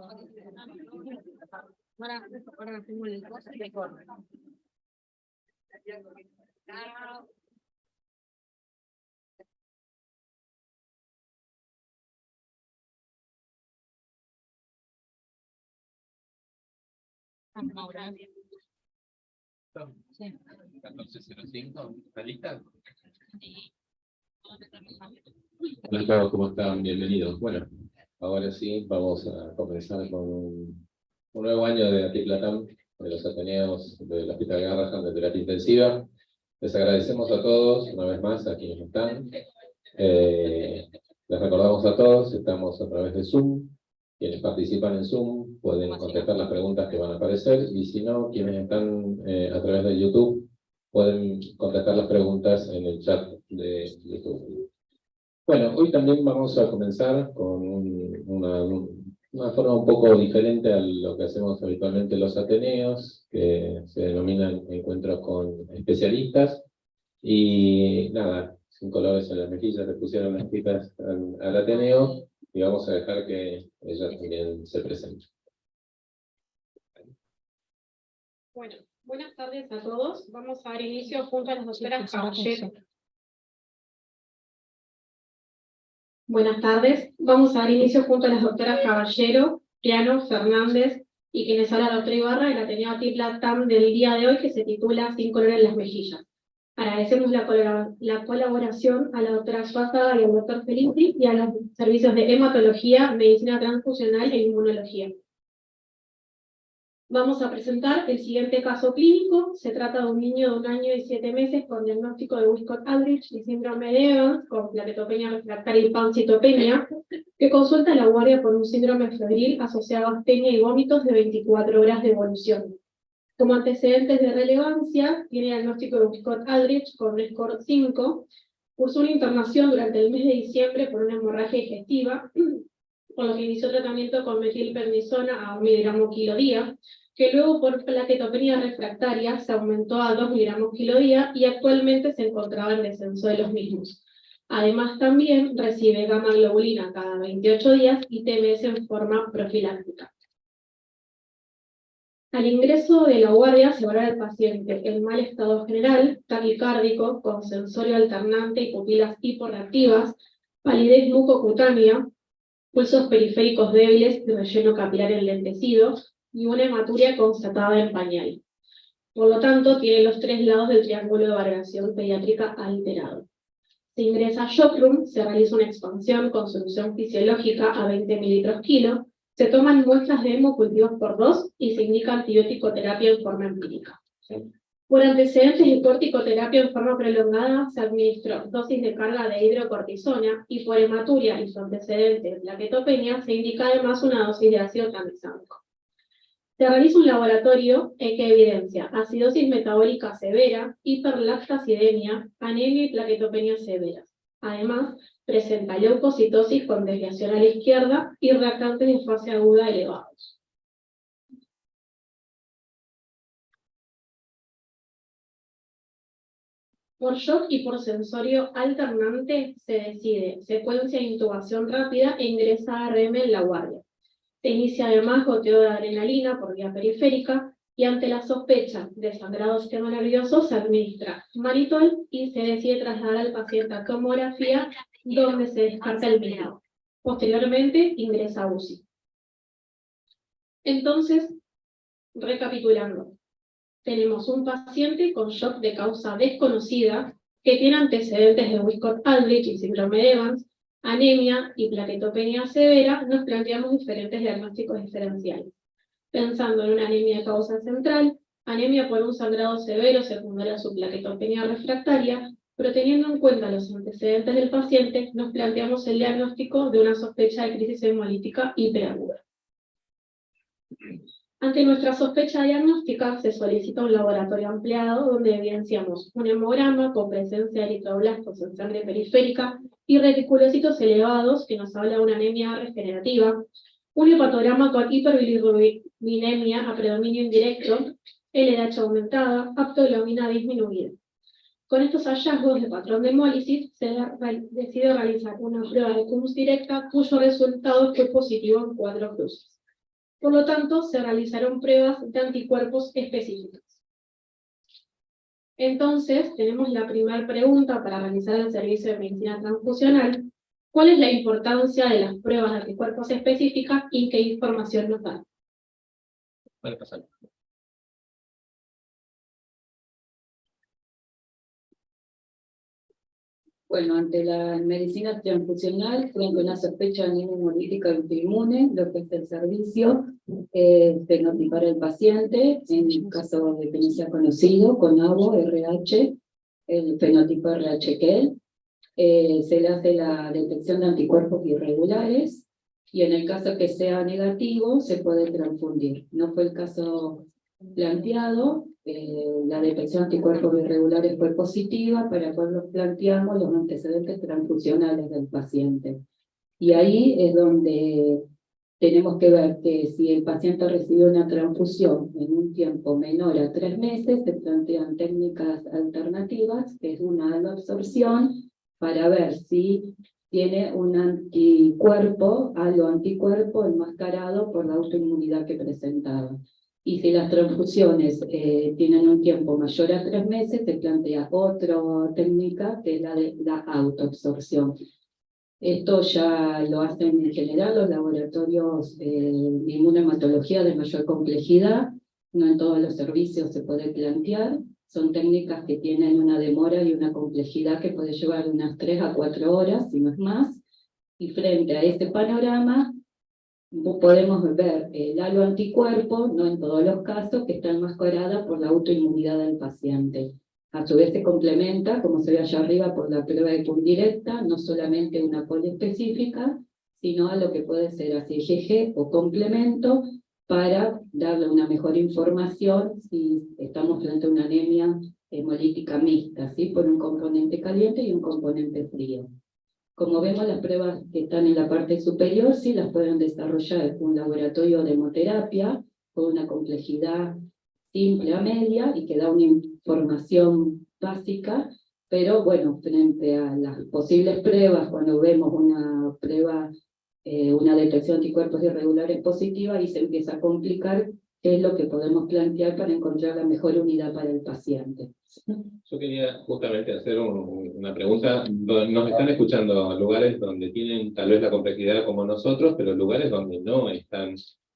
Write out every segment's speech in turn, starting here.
Ahora hacemos el cosa y corre. Sí. 14:05, ¿está lista? Hola, Carlos, ¿cómo están? Bienvenidos. Bueno, ahora sí vamos a comenzar con un nuevo año de ATICLATAM, de los Ateneos del Hospital Garrahan de Terapia Intensiva. Les agradecemos a todos, una vez más, a quienes están. Les recordamos a todos, estamos a través de Zoom. Quienes participan en Zoom pueden contestar las preguntas que van a aparecer, y si no, quienes están a través de YouTube pueden contestar las preguntas en el chat de YouTube. Bueno, hoy también vamos a comenzar con una forma un poco diferente a lo que hacemos habitualmente en los Ateneos, que se denominan encuentros con especialistas. Y nada, sin colores en las mejillas le pusieron las chicas al Ateneo, y vamos a dejar que ellas también se presenten. Bueno, buenas tardes a todos. Vamos a dar inicio junto a las doctoras Caballero. Buenas tardes. Vamos a dar inicio junto a las doctoras Caballero, Piano, Fernández y quienes habla la doctora Ibarra del Ateneo ATICLATAM del día de hoy, que se titula Sin color en las mejillas. Agradecemos la colaboración a la doctora Suárez y al doctor Felici y a los servicios de hematología, medicina transfusional e inmunología. Vamos a presentar el siguiente caso clínico. Se trata de un niño de 1 año y 7 meses con diagnóstico de Wiskott-Aldrich y síndrome de Evans, con plaquetopenia refractaria y pancitopenia, que consulta a la guardia por un síndrome febril asociado a astenia y vómitos de 24 horas de evolución. Como antecedentes de relevancia, tiene diagnóstico de Wiskott-Aldrich con un score 5, cursó una internación durante el mes de diciembre por una hemorragia digestiva, por lo que inició tratamiento con metilprednisona a 1 miligramo kilo día, que luego por plaquetopenia refractaria se aumentó a 2 miligramos kilo día y actualmente se encontraba en descenso de los mismos. Además también recibe gamma globulina cada 28 días y TMS en forma profiláctica. Al ingreso de la guardia se valora al paciente el mal estado general, taquicárdico, con sensorio alternante y pupilas hiporreactivas, palidez mucocutánea, pulsos periféricos débiles y relleno capilar enlentecido, y una hematuria constatada en pañal. Por lo tanto, tiene los 3 lados del triángulo de variación pediátrica alterado. Se ingresa a shock room, se realiza una expansión con solución fisiológica a 20 mililitros kilo, se toman muestras de hemocultivos por 2 y se indica antibiótico terapia en forma empírica. Por antecedentes de corticoterapia en forma prolongada, se administró dosis de carga de hidrocortisona, y por hematuria y su antecedente de plaquetopenia, se indica además una dosis de ácido tranexámico. Se realiza un laboratorio que evidencia acidosis metabólica severa, hiperlactacidemia, anemia y plaquetopenia severas. Además, presenta leucocitosis con desviación a la izquierda y reactantes de fase aguda elevados. Por shock y por sensorio alternante se decide secuencia de intubación rápida e ingresa ARM en la guardia. Se inicia además goteo de adrenalina por vía periférica, y ante la sospecha de sangrado sistema nervioso se administra mannitol y se decide trasladar al paciente a tomografía, donde se descarta el mismo. Posteriormente ingresa a UCI. Entonces, recapitulando, tenemos un paciente con shock de causa desconocida que tiene antecedentes de Wiskott-Aldrich y síndrome de Evans, anemia y plaquetopenia severa. Nos planteamos diferentes diagnósticos diferenciales. Pensando en una anemia de causa central, anemia por un sangrado severo secundario a su plaquetopenia refractaria, pero teniendo en cuenta los antecedentes del paciente, nos planteamos el diagnóstico de una sospecha de crisis hemolítica hiperaguda. Ante nuestra sospecha diagnóstica, se solicita un laboratorio ampliado donde evidenciamos un hemograma con presencia de eritroblastos en sangre periférica y reticulocitos elevados, que nos habla de una anemia regenerativa, un hepatograma con hiperbilirubinemia a predominio indirecto, LDH aumentada, aptoglobina disminuida. Con estos hallazgos de patrón de hemólisis, se decide realizar una prueba de Coombs directa, cuyo resultado fue positivo en 4 cruces. Por lo tanto, se realizaron pruebas de anticuerpos específicas. Entonces, tenemos la primera pregunta para realizar el servicio de medicina transfusional. ¿Cuál es la importancia de las pruebas de anticuerpos específicas y qué información nos dan? Puede pasar. Bueno, ante la medicina transfusional, frente a una sospecha de anemia hemolítica autoinmune, lo que es el servicio, fenotipar al paciente, en el caso de que no sea conocido, con ABO, RH, el fenotipo RH-QEL, se le hace la detección de anticuerpos irregulares, y en el caso que sea negativo, se puede transfundir. No fue el caso planteado, la detección de anticuerpos irregulares fue positiva, para cual nos planteamos los antecedentes transfusionales del paciente. Y ahí es donde tenemos que ver que si el paciente recibió una transfusión en un tiempo menor a 3 meses, se plantean técnicas alternativas, que es una absorción, para ver si tiene un anticuerpo, anticuerpo enmascarado por la autoinmunidad que presentaba. Y si las transfusiones tienen un tiempo mayor a 3 meses, se plantea otra técnica, que es la de la autoabsorción. Esto ya lo hacen en general los laboratorios de inmunohematología de mayor complejidad, no en todos los servicios se puede plantear, son técnicas que tienen una demora y una complejidad que puede llevar unas 3 a 4 horas, si no es más, y frente a este panorama, podemos ver el halo anticuerpo, no en todos los casos, que está enmascarada por la autoinmunidad del paciente. A su vez se complementa, como se ve allá arriba, por la prueba de PUL directa, no solamente una poliespecífica, sino a lo que puede ser así IgG o complemento, para darle una mejor información si estamos frente a una anemia hemolítica mixta, ¿sí? Por un componente caliente y un componente frío. Como vemos, las pruebas que están en la parte superior sí las pueden desarrollar un laboratorio de hemoterapia con una complejidad simple a media y que da una información básica, pero bueno, frente a las posibles pruebas, cuando vemos una prueba, una detección de anticuerpos irregulares positiva, y se empieza a complicar qué es lo que podemos plantear para encontrar la mejor unidad para el paciente. Yo quería justamente hacer una pregunta. Nos están escuchando lugares donde tienen tal vez la complejidad como nosotros, pero lugares donde no están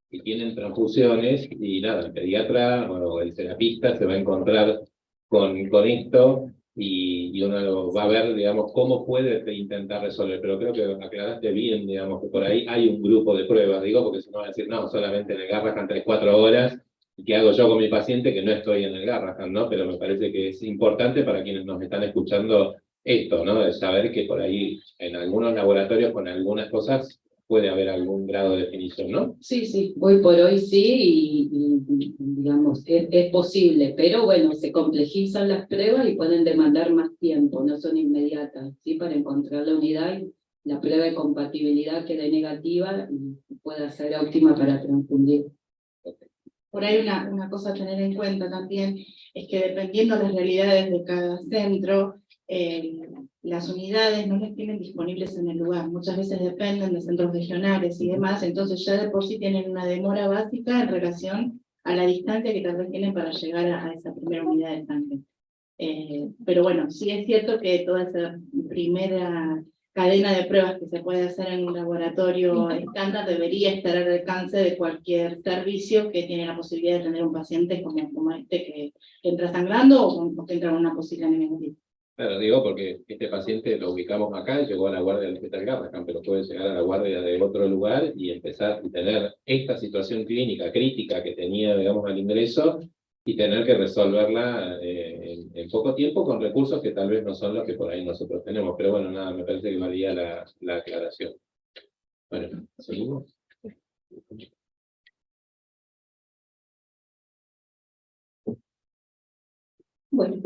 y tienen transfusiones, y nada, el pediatra o el terapista se va a encontrar con esto, y uno va a ver, digamos, cómo puede intentar resolver. Pero creo que aclaraste bien, digamos, que por ahí hay un grupo de pruebas, digo, porque si no va a decir, no, solamente en el Garrahan 3-4 horas, ¿y qué hago yo con mi paciente que no estoy en el Garrahan, no? Pero me parece que es importante para quienes nos están escuchando esto, ¿no? De saber que por ahí, en algunos laboratorios, con algunas cosas, puede haber algún grado de definición, ¿no? Sí, sí, hoy por hoy sí, y digamos, es posible, pero bueno, se complejizan las pruebas y pueden demandar más tiempo, no son inmediatas, ¿sí? Para encontrar la unidad, y la prueba de compatibilidad quede negativa y pueda ser óptima para transfundir. Por ahí una cosa a tener en cuenta también es que dependiendo de las realidades de cada centro, las unidades no las tienen disponibles en el lugar. Muchas veces dependen de centros regionales y demás, entonces ya de por sí tienen una demora básica en relación a la distancia que tal vez tienen para llegar a esa primera unidad de sangre. Pero bueno, sí es cierto que toda esa primera cadena de pruebas que se puede hacer en un laboratorio estándar debería estar al alcance de cualquier servicio que tiene la posibilidad de tener un paciente como este que entra sangrando o que entra con una posible anemia hemolítica. Claro, digo porque este paciente lo ubicamos acá y llegó a la guardia del Hospital Garrahan, pero puede llegar a la guardia de otro lugar y empezar a tener esta situación clínica crítica que tenía, digamos, al ingreso, y tener que resolverla en poco tiempo con recursos que tal vez no son los que por ahí nosotros tenemos. Pero bueno, nada, me parece que valía la aclaración. Bueno, ¿seguimos? Bueno,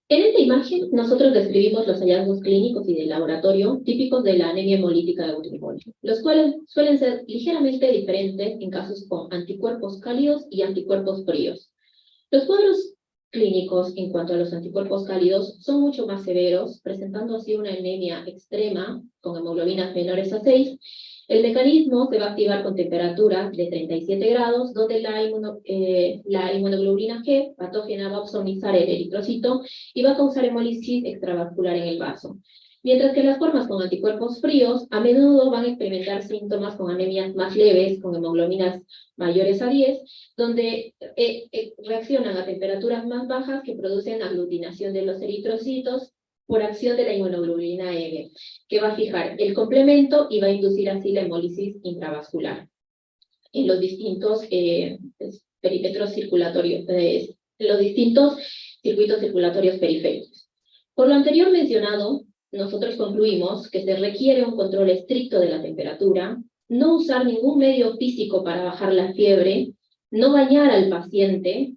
en esta imagen nosotros describimos los hallazgos clínicos y de laboratorio típicos de la anemia hemolítica de Guttmann, los cuales suelen ser ligeramente diferentes en casos con anticuerpos cálidos y anticuerpos fríos. Los cuadros clínicos en cuanto a los anticuerpos cálidos son mucho más severos, presentando así una anemia extrema con hemoglobinas menores a 6, El mecanismo se va a activar con temperaturas de 37 grados, donde la inmunoglobulina G patógena va a opsonizar el eritrocito y va a causar hemólisis extravascular en el vaso. Mientras que las formas con anticuerpos fríos a menudo van a experimentar síntomas con anemias más leves, con hemoglobinas mayores a 10, donde reaccionan a temperaturas más bajas que producen aglutinación de los eritrocitos por acción de la inmunoglobulina M, que va a fijar el complemento y va a inducir así la hemólisis intravascular en los distintos perímetros circulatorios, en los distintos circuitos circulatorios periféricos. Por lo anterior mencionado, nosotros concluimos que se requiere un control estricto de la temperatura, no usar ningún medio físico para bajar la fiebre, no bañar al paciente.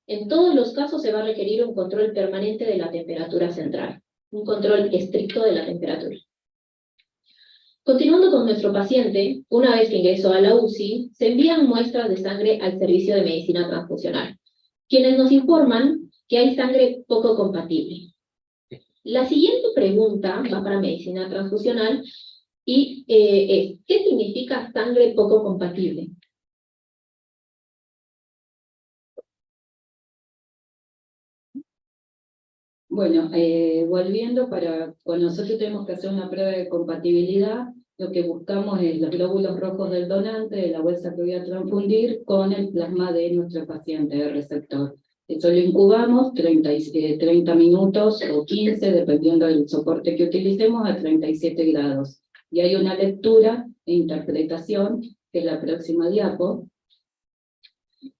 En todos los casos se va a requerir un control permanente de la temperatura central, un control estricto de la temperatura. Continuando con nuestro paciente, una vez que ingresó a la UCI, se envían muestras de sangre al servicio de medicina transfusional, quienes nos informan que hay sangre poco compatible. La siguiente pregunta va para medicina transfusional y es, ¿qué significa sangre poco compatible? Bueno, volviendo cuando nosotros tenemos que hacer una prueba de compatibilidad, lo que buscamos es los glóbulos rojos del donante, de la bolsa que voy a transfundir, con el plasma de nuestro paciente, de receptor. Eso lo incubamos 30 minutos o 15, dependiendo del soporte que utilicemos, a 37 grados. Y hay una lectura e interpretación, que es la próxima diapo,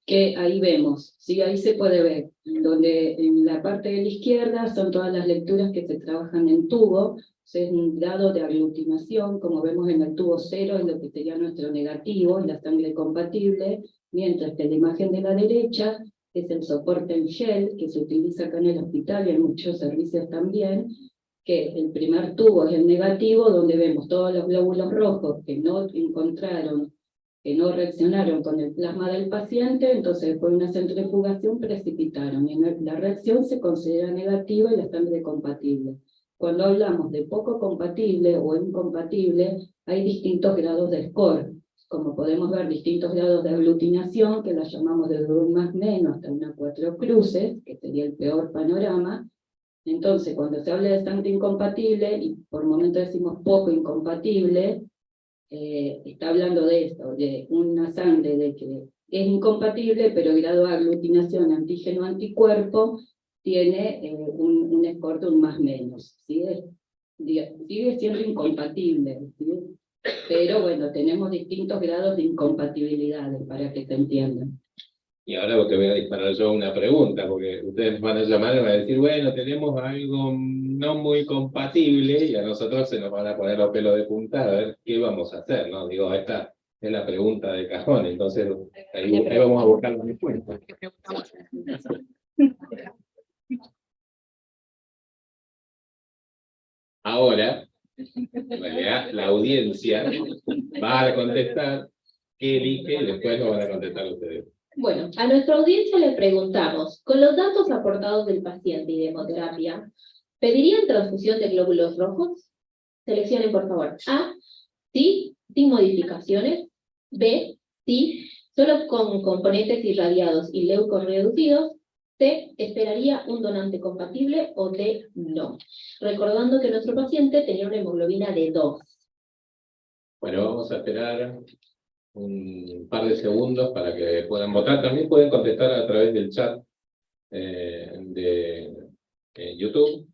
que ahí vemos, ¿sí? Ahí se puede ver, donde en la parte de la izquierda son todas las lecturas que se trabajan en tubo, es un grado de aglutinación, como vemos en el tubo 0 es lo que sería nuestro negativo, la sangre compatible, mientras que la imagen de la derecha es el soporte en gel, que se utiliza acá en el hospital y en muchos servicios también, que el primer tubo es el negativo, donde vemos todos los glóbulos rojos que no encontraron, que no reaccionaron con el plasma del paciente, entonces por una centrifugación precipitaron, y la reacción se considera negativa y la sangre compatible. Cuando hablamos de poco compatible o incompatible, hay distintos grados de score, como podemos ver distintos grados de aglutinación, que las llamamos desde un más menos hasta una 4 cruces, que sería el peor panorama. Entonces, cuando se habla de sangre incompatible, y por momentos decimos poco incompatible, está hablando de esto, de una sangre de que es incompatible, pero el grado de aglutinación antígeno-anticuerpo tiene un score de un más menos. Sigue siendo incompatible, ¿sí? Pero bueno, tenemos distintos grados de incompatibilidad, para que se entiendan. Y ahora te voy a disparar yo una pregunta, porque ustedes van a llamar y van a decir, bueno, tenemos algo no muy compatible, y a nosotros se nos van a poner los pelos de punta, a ver qué vamos a hacer, ¿no? Digo, esta es la pregunta de cajón, entonces ahí vamos a buscar las respuestas. Ahora, en realidad, la audiencia va a contestar qué elige y después lo van a contestar ustedes. Bueno, a nuestra audiencia le preguntamos, con los datos aportados del paciente y de hemoterapia, ¿pedirían transfusión de glóbulos rojos? Seleccionen, por favor. A, sí, sin modificaciones. B, sí, solo con componentes irradiados y leucos reducidos. C, esperaría un donante compatible, o D, no. Recordando que nuestro paciente tenía una hemoglobina de 2. Bueno, vamos a esperar un par de segundos para que puedan votar. También pueden contestar a través del chat de YouTube.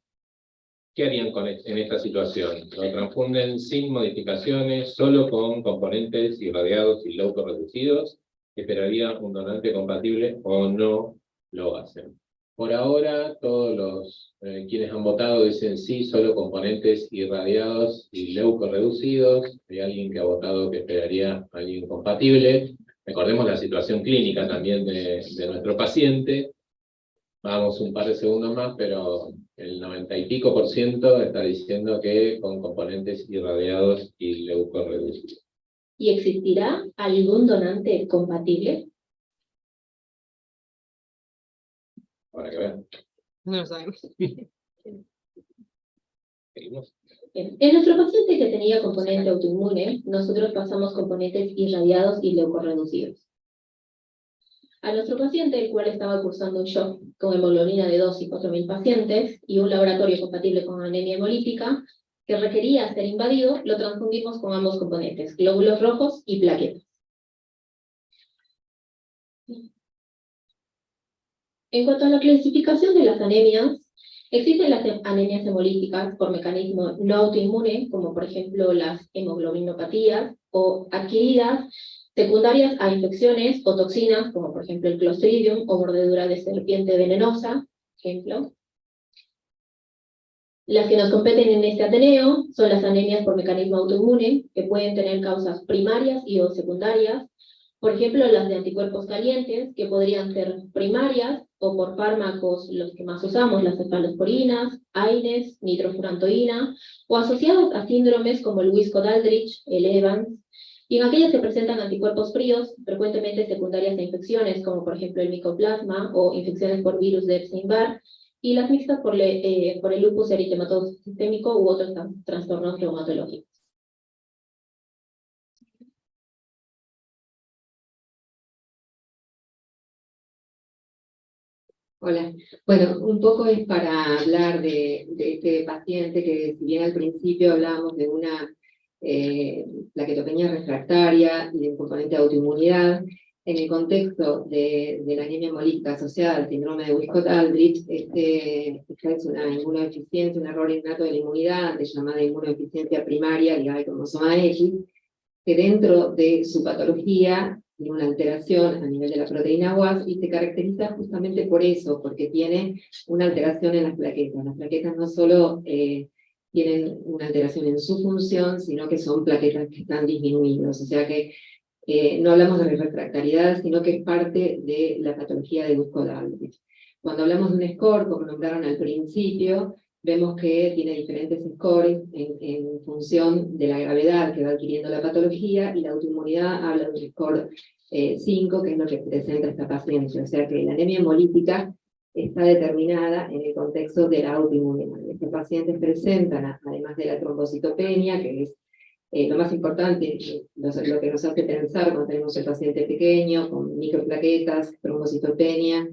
¿Qué harían en esta situación? ¿Lo transfunden sin modificaciones, solo con componentes irradiados y leucos reducidos? ¿Esperarían un donante compatible o no lo hacen? Por ahora, todos los quienes han votado dicen sí, solo componentes irradiados y leucos reducidos. Hay alguien que ha votado que esperaría a alguien compatible. Recordemos la situación clínica también de nuestro paciente. Vamos un par de segundos más, pero el 90 y pico % está diciendo que con componentes irradiados y leucos reducidos. ¿Y existirá algún donante compatible? Para que vean. No lo sabemos. ¿Seguimos? Bien. En nuestro paciente que tenía componente autoinmune, nosotros pasamos componentes irradiados y leucorreducidos. A nuestro paciente, el cual estaba cursando un shock con hemoglobina de 2 y 4.000 pacientes y un laboratorio compatible con anemia hemolítica, que requería ser invadido, lo transfundimos con ambos componentes, glóbulos rojos y plaquetas. En cuanto a la clasificación de las anemias, existen las anemias hemolíticas por mecanismo no autoinmune, como por ejemplo las hemoglobinopatías, o adquiridas secundarias a infecciones o toxinas, como por ejemplo el Clostridium o mordedura de serpiente venenosa, ejemplo. Las que nos competen en este ateneo son las anemias por mecanismo autoinmune, que pueden tener causas primarias y o secundarias, por ejemplo las de anticuerpos calientes, que podrían ser primarias o por fármacos los que más usamos, las cefalosporinas, AINES, nitrofurantoína, o asociados a síndromes como el Wiskott-Aldrich, el Evans, y en aquellas que presentan anticuerpos fríos, frecuentemente secundarias a infecciones, como por ejemplo el micoplasma o infecciones por virus de Epstein-Barr, y las mixtas por el lupus eritematoso sistémico u otros trastornos reumatológicos. Hola, bueno, un poco es para hablar de este paciente que, si bien al principio hablábamos de una plaquetopenia refractaria y de un componente de autoinmunidad, en el contexto de la anemia hemolítica asociada al síndrome de Wiskott-Aldrich, esta es una inmunodeficiencia, un error innato de la inmunidad, llamada inmunodeficiencia primaria ligada al cromosoma X, que dentro de su patología tiene una alteración a nivel de la proteína WAS y se caracteriza justamente por eso, porque tiene una alteración en las plaquetas. Las plaquetas no solo tienen una alteración en su función, sino que son plaquetas que están disminuidas, o sea que no hablamos de refractariedad, sino que es parte de la patología de Wiskott-Aldrich. Cuando hablamos de un score, como nombraron al principio, vemos que tiene diferentes scores en función de la gravedad que va adquiriendo la patología, y la autoinmunidad habla de un score 5, que es lo que presenta esta paciente. O sea que la anemia hemolítica está determinada en el contexto de la autoinmunidad. Estos pacientes presentan, además de la trombocitopenia, que es lo más importante, lo que nos hace pensar cuando tenemos el paciente pequeño, con microplaquetas, trombocitopenia,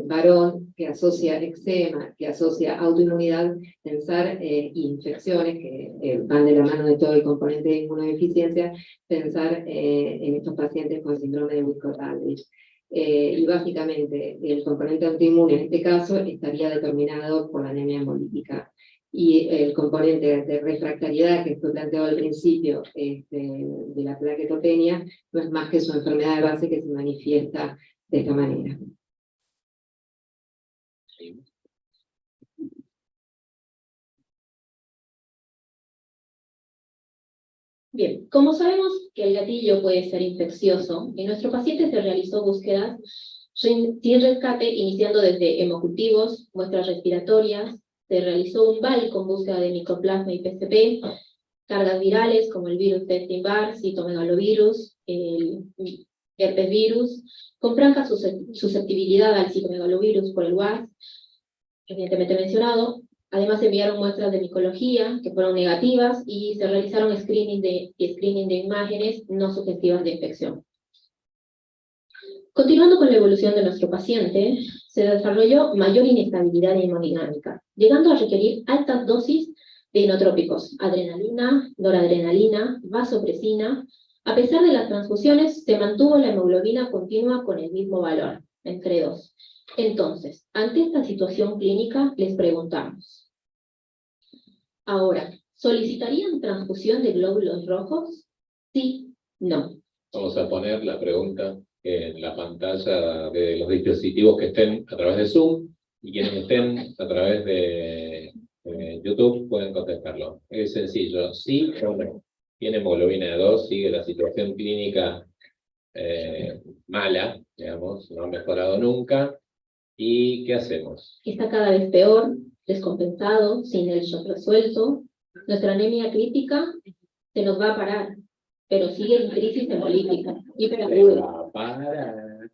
varón que asocia eczema, que asocia autoinmunidad, pensar infecciones que van de la mano de todo el componente de inmunodeficiencia, pensar en estos pacientes con síndrome de Wiskott-Aldrich. Y básicamente el componente autoinmune en este caso estaría determinado por la anemia hemolítica. Y el componente de refractariedad que fue planteado al principio de la plaquetopenia no es más que su enfermedad de base que se manifiesta de esta manera. Bien, como sabemos que el gatillo puede ser infeccioso, en nuestro paciente se realizó búsquedas sin rescate, iniciando desde hemocultivos, muestras respiratorias, se realizó un VAL con búsqueda de micoplasma y PCP, cargas virales como el virus de Epstein-Barr, citomegalovirus, el herpes virus, con franca susceptibilidad al citomegalovirus por el WAS, evidentemente mencionado. Además se enviaron muestras de micología que fueron negativas y se realizaron screening de imágenes no sugestivas de infección. Continuando con la evolución de nuestro paciente, se desarrolló mayor inestabilidad hemodinámica, llegando a requerir altas dosis de inotrópicos, adrenalina, noradrenalina, vasopresina. A pesar de las transfusiones, se mantuvo la hemoglobina continua con el mismo valor, entre 2. Entonces, ante esta situación clínica, les preguntamos. Ahora, ¿solicitarían transfusión de glóbulos rojos? Sí, no. Vamos a poner la pregunta en la pantalla de los dispositivos que estén a través de Zoom, y quienes estén a través de YouTube pueden contestarlo. Es sencillo, sí o no. Tiene hemoglobina de 2, sigue la situación clínica mala, digamos, no ha mejorado nunca. ¿Y qué hacemos? Está cada vez peor, descompensado, sin el shock resuelto. Nuestra anemia crítica se nos va a parar, pero sigue en crisis hemolítica, hiperaguda. Para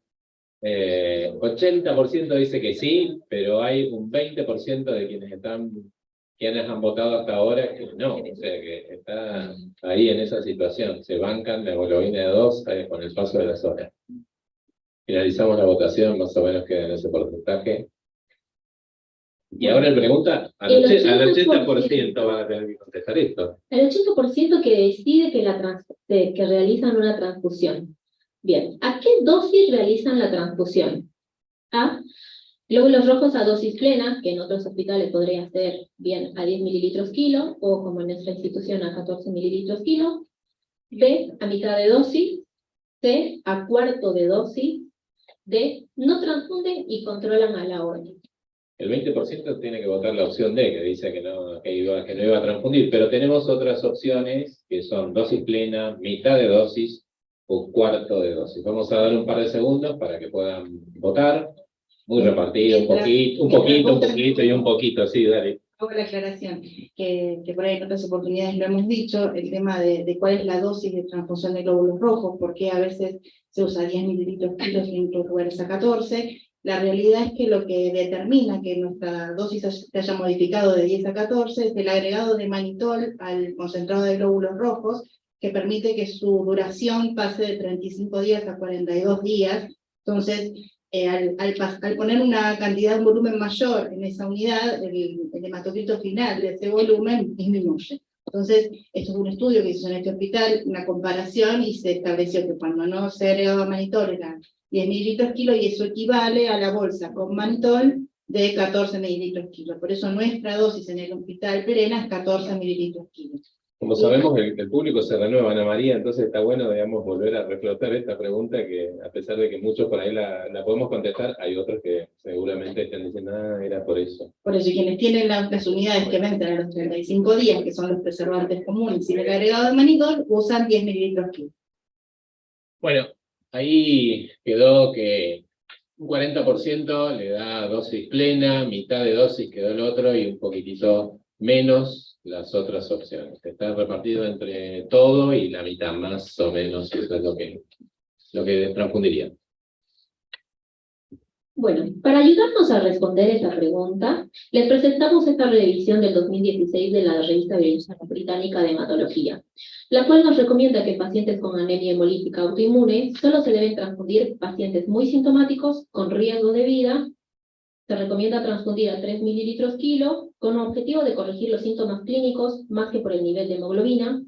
80% dice que sí, pero hay un 20% de quienes están quienes han votado hasta ahora que no, o sea que está ahí en esa situación, se bancan la hemoglobina de 2 con el paso de las horas. Finalizamos la votación, más o menos queda en ese porcentaje. Y ahora le pregunta, al 80% van a tener que contestar esto. El 80% que decide que realizan una transfusión. Bien, ¿a qué dosis realizan la transfusión? A glóbulos rojos a dosis plena, que en otros hospitales podría ser bien a 10 mililitros kilo, o como en nuestra institución a 14 mililitros kilo. B, a mitad de dosis. C, a cuarto de dosis. D, no transfunden y controlan a la orden. El 20% tiene que votar la opción D, que dice que no iba a transfundir, pero tenemos otras opciones que son dosis plena, mitad de dosis o cuarto de dosis. Vamos a dar un par de segundos para que puedan votar. Muy repartido, un poquito y un poquito, sí, dale. Hago la aclaración, que por ahí en otras oportunidades lo hemos dicho, el tema de cuál es la dosis de transfusión de glóbulos rojos, porque a veces se usa 10 mililitros kilos y en otros lugares a 14. La realidad es que lo que determina que nuestra dosis se haya modificado de 10 a 14 es el agregado de manitol al concentrado de glóbulos rojos, que permite que su duración pase de 35 días a 42 días. Entonces, al poner una cantidad, un volumen mayor en esa unidad, el hematocrito final de ese volumen disminuye. Entonces, esto es un estudio que hizo en este hospital, una comparación, y se estableció que cuando no se agregaba manitol eran 10 mililitros kilo, y eso equivale a la bolsa con manitol de 14 mililitros kilo. Por eso nuestra dosis en el hospital Perena es 14 mililitros kilo. Como sabemos, el público se renueva, Ana María, entonces está bueno, digamos, volver a reflotar esta pregunta que, a pesar de que muchos por ahí la podemos contestar, hay otros que seguramente están diciendo, era por eso. Por eso, quienes tienen las unidades que vencen a los 35 días, que son los preservantes comunes y el agregado de manitol, usan 10 mililitros kilo. Bueno, ahí quedó que un 40% le da dosis plena, mitad de dosis quedó el otro y un poquitito menos las otras opciones. Está repartido entre todo y la mitad, más o menos, eso es lo que transfundiría. Bueno, para ayudarnos a responder esta pregunta, les presentamos esta revisión del 2016 de la revista británica de hematología, la cual nos recomienda que en pacientes con anemia hemolítica autoinmune solo se deben transfundir pacientes muy sintomáticos con riesgo de vida. Se recomienda transfundir a 3 mililitros kilo con el objetivo de corregir los síntomas clínicos más que por el nivel de hemoglobina.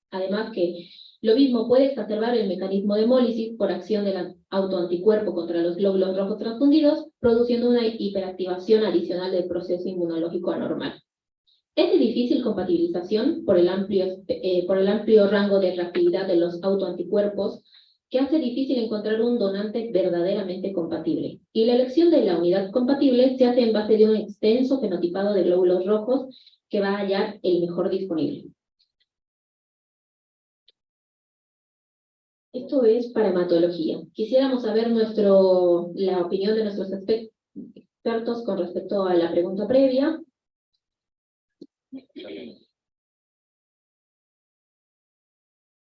Además que lo mismo puede exacerbar el mecanismo de hemólisis por acción del autoanticuerpo contra los glóbulos rojos transfundidos, produciendo una hiperactivación adicional del proceso inmunológico anormal. Es de difícil compatibilización por el amplio rango de reactividad de los autoanticuerpos, que hace difícil encontrar un donante verdaderamente compatible. Y la elección de la unidad compatible se hace en base de un extenso fenotipado de glóbulos rojos que va a hallar el mejor disponible. Esto es para hematología. Quisiéramos saber la opinión de nuestros expertos con respecto a la pregunta previa.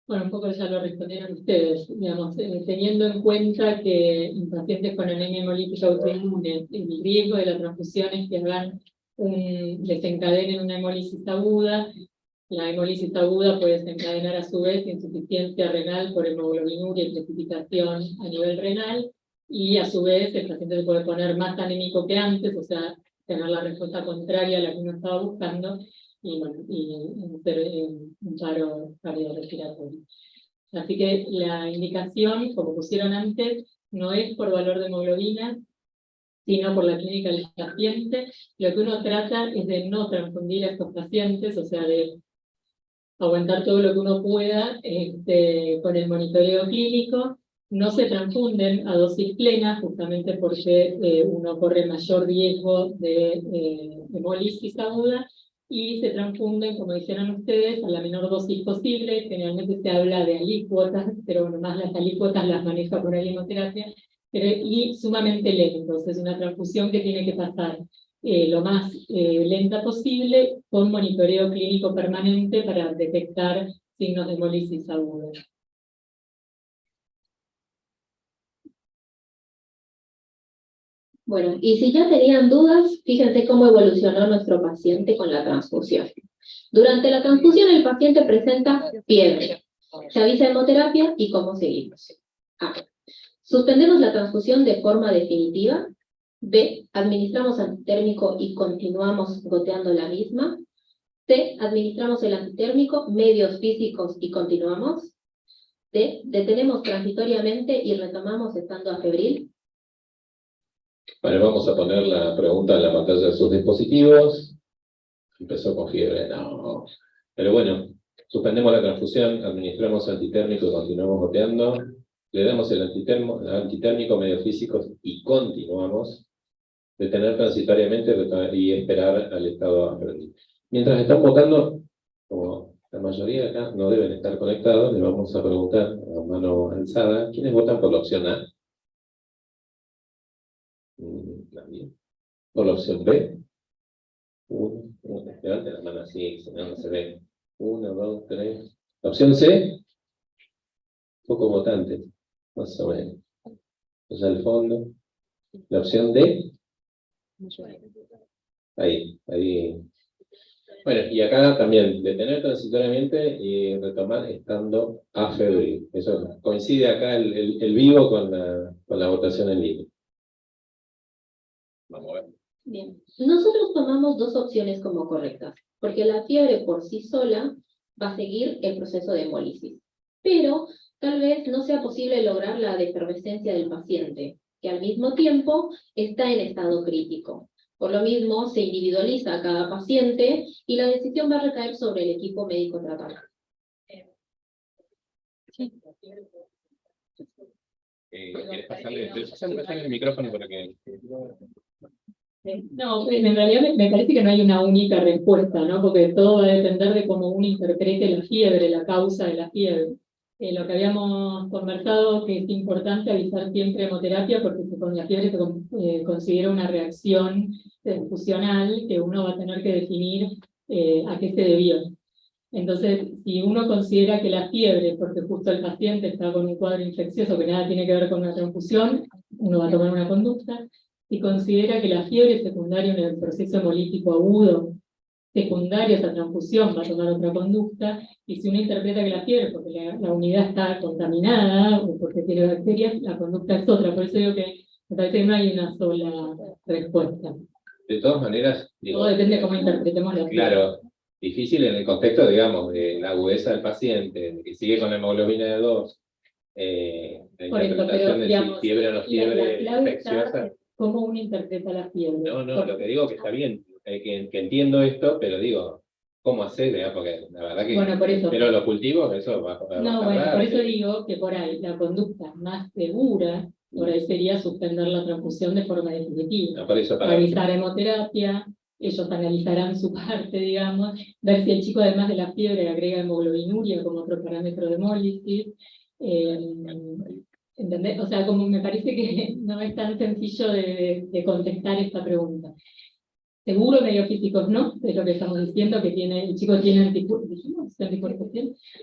Bueno, un poco ya lo respondieron ustedes, digamos, teniendo en cuenta que en pacientes con anemia hemolítica autoinmune, el riesgo de la transfusión es que desencadenen una hemólisis aguda. La hemólisis aguda puede desencadenar a su vez insuficiencia renal por hemoglobinuria y precipitación a nivel renal, y a su vez el paciente se puede poner más anémico que antes, o sea, tener la respuesta contraria a la que uno estaba buscando, y ser un paro cardiorrespiratorio. Así que la indicación, como pusieron antes, no es por valor de hemoglobina, sino por la clínica del paciente. Lo que uno trata es de no transfundir a estos pacientes, o sea, de aguantar todo lo que uno pueda con el monitoreo clínico. No se transfunden a dosis plena, justamente porque uno corre mayor riesgo de hemólisis aguda, y se transfunden, como dijeron ustedes, a la menor dosis posible. Generalmente se habla de alícuotas, pero bueno, más las alícuotas las maneja por ahí hemoterapia, y sumamente lentos. Es una transfusión que tiene que pasar lo más lenta posible, con monitoreo clínico permanente para detectar signos de hemólisis aguda. Bueno, y si ya tenían dudas, fíjense cómo evolucionó nuestro paciente con la transfusión. Durante la transfusión el paciente presenta fiebre. Se avisa hemoterapia y cómo seguimos. A. Suspendemos la transfusión de forma definitiva. B. Administramos antitérmico y continuamos goteando la misma. C. Administramos el antitérmico, medios físicos y continuamos. D. Detenemos transitoriamente y retomamos estando afebril. Bueno, vamos a poner la pregunta en la pantalla de sus dispositivos. Empezó con fiebre, no. Pero bueno, suspendemos la transfusión, administramos antitérmico y continuamos goteando. Le damos el antitérmico, medios físicos y continuamos. Detener transitoriamente y esperar al estado afebril. Mientras están votando, como la mayoría de acá no deben estar conectados, le vamos a preguntar a mano alzada, ¿quiénes votan por la opción A? Nadie. ¿Por la opción B? Levanten la mano así, si no se ve. 1, 2, 3. ¿La opción C? Poco votantes, más o menos. Allá al fondo. ¿La opción D? Ahí. Bueno, y acá también, detener transitoriamente y retomar estando afebril. Eso coincide acá el vivo con la votación en línea. Vamos a ver. Bien. Nosotros tomamos dos opciones como correctas, porque la fiebre por sí sola va a seguir el proceso de hemólisis. Pero tal vez no sea posible lograr la defervescencia del paciente, que al mismo tiempo está en estado crítico. Por lo mismo, se individualiza a cada paciente y la decisión va a recaer sobre el equipo médico tratante. ¿Quieres pasarle el micrófono para que... No, en realidad me parece que no hay una única respuesta, ¿no? Porque todo va a depender de cómo uno interprete la fiebre, la causa de la fiebre. Lo que habíamos conversado, que es importante avisar siempre hemoterapia, porque con la fiebre se considera una reacción transfusional que uno va a tener que definir a qué se debió. Entonces, si uno considera que la fiebre, porque justo el paciente está con un cuadro infeccioso que nada tiene que ver con una transfusión, uno va a tomar una conducta. Si considera que la fiebre es secundaria en el proceso hemolítico agudo, secundario a esa transfusión, va a tomar otra conducta. Y si uno interpreta que la fiebre, porque la unidad está contaminada o porque tiene bacterias, la conducta es otra. Por eso digo que me parece que no hay una sola respuesta. De todas maneras... Todo depende de cómo interpretemos la fiebre. Claro, difícil en el contexto, digamos, de la agudeza del paciente, de que sigue con la hemoglobina de 2, la interpretación de si fiebre o no fiebre infecciosa. ¿Cómo uno interpreta la fiebre? No, lo que digo que está bien, que entiendo esto, pero digo, ¿cómo hacer? Porque la verdad que... Bueno, por eso. Pero los cultivos, eso va a No, bueno, por eso digo que por ahí la conducta más segura, por ahí sería suspender la transfusión de forma definitiva. No, por eso Realizar hemoterapia, ellos analizarán su parte, digamos, ver si el chico además de la fiebre agrega hemoglobinuria como otro parámetro de hemólisis. ¿Entendés? O sea, como me parece que no es tan sencillo de contestar esta pregunta. Seguro medios físicos no, es lo que estamos diciendo, que el chico tiene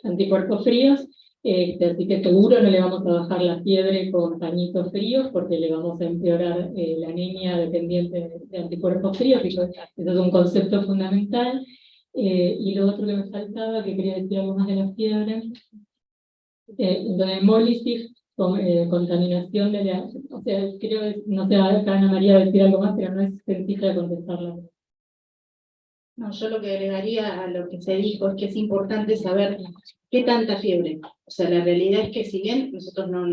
anticuerpos fríos, así que seguro no le vamos a bajar la fiebre con pañitos fríos, porque le vamos a empeorar la anemia dependiente de anticuerpos fríos, y eso es un concepto fundamental. Y lo otro que me faltaba, que quería decir algo más de la fiebre, lo de hemólisis, contaminación de la... O sea, creo que, no sé, acá Ana María decir algo más, pero no es sencilla de contestarla. No, yo lo que agregaría a lo que se dijo es que es importante saber qué tanta fiebre. O sea, la realidad es que si bien nosotros no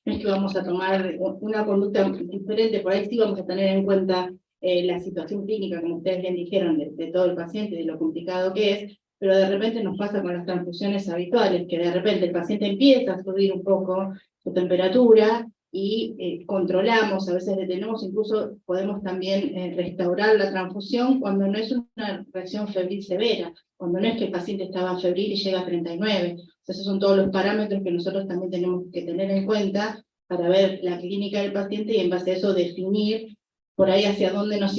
es que vamos a tomar una conducta diferente, por ahí sí vamos a tener en cuenta la situación clínica, como ustedes bien dijeron, de todo el paciente, de lo complicado que es, pero de repente nos pasa con las transfusiones habituales, que de repente el paciente empieza a subir un poco su temperatura y controlamos, a veces detenemos, incluso podemos también restaurar la transfusión cuando no es una reacción febril severa, cuando no es que el paciente estaba febril y llega a 39. Esos son todos los parámetros que nosotros también tenemos que tener en cuenta para ver la clínica del paciente y en base a eso definir por ahí hacia dónde nos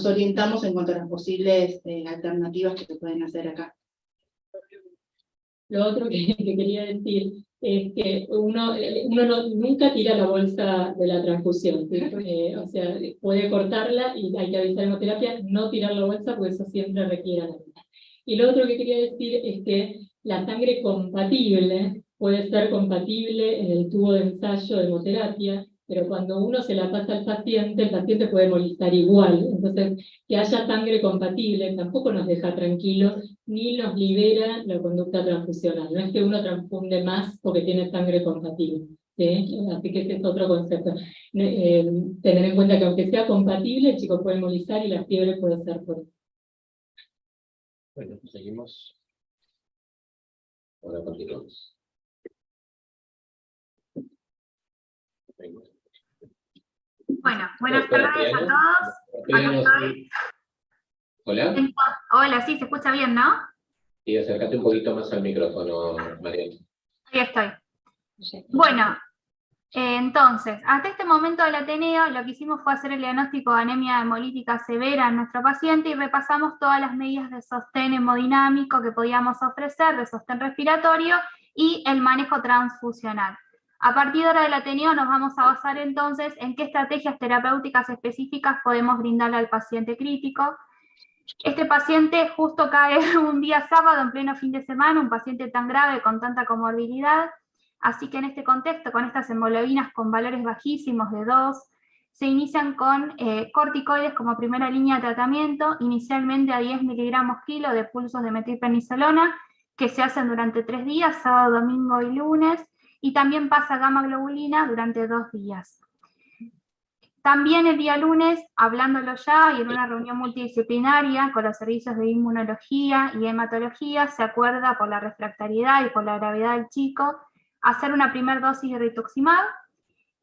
orientamos en cuanto a las posibles alternativas que se pueden hacer acá. Lo otro que quería decir es que uno nunca tira la bolsa de la transfusión, ¿sí? O sea, puede cortarla y hay que avisar en hemoterapia, no tirar la bolsa porque eso siempre requiere análisis. Y lo otro que quería decir es que la sangre compatible puede ser compatible en el tubo de ensayo de hemoterapia, pero cuando uno se la pasa al paciente, el paciente puede molestar igual. Entonces, que haya sangre compatible tampoco nos deja tranquilos, ni nos libera la conducta transfusional. No es que uno transfunde más porque tiene sangre compatible, ¿sí? Así que ese es otro concepto. Tener en cuenta que aunque sea compatible, el chico puede molestar y la fiebre puede ser por eso. Bueno, seguimos. Ahora continuamos. Venga. Bueno, buenas tardes a todos. Hola. Hola, sí, se escucha bien, ¿no? Y acércate un poquito más al micrófono, María. Ahí estoy. Bueno, entonces, hasta este momento del Ateneo lo que hicimos fue hacer el diagnóstico de anemia hemolítica severa en nuestro paciente y repasamos todas las medidas de sostén hemodinámico que podíamos ofrecer, de sostén respiratorio y el manejo transfusional. A partir de ahora del Ateneo nos vamos a basar entonces en qué estrategias terapéuticas específicas podemos brindarle al paciente crítico. Este paciente justo cae un día sábado en pleno fin de semana, un paciente tan grave con tanta comorbilidad, así que en este contexto, con estas hemoglobinas con valores bajísimos de 2, se inician con corticoides como primera línea de tratamiento, inicialmente a 10 miligramos kilo de pulsos de metilprednisolona, que se hacen durante 3 días, sábado, domingo y lunes, y también pasa gamma globulina durante 2 días. También el día lunes, hablándolo ya y en una reunión multidisciplinaria con los servicios de inmunología y hematología, se acuerda por la refractariedad y por la gravedad del chico hacer una primera dosis de rituximab,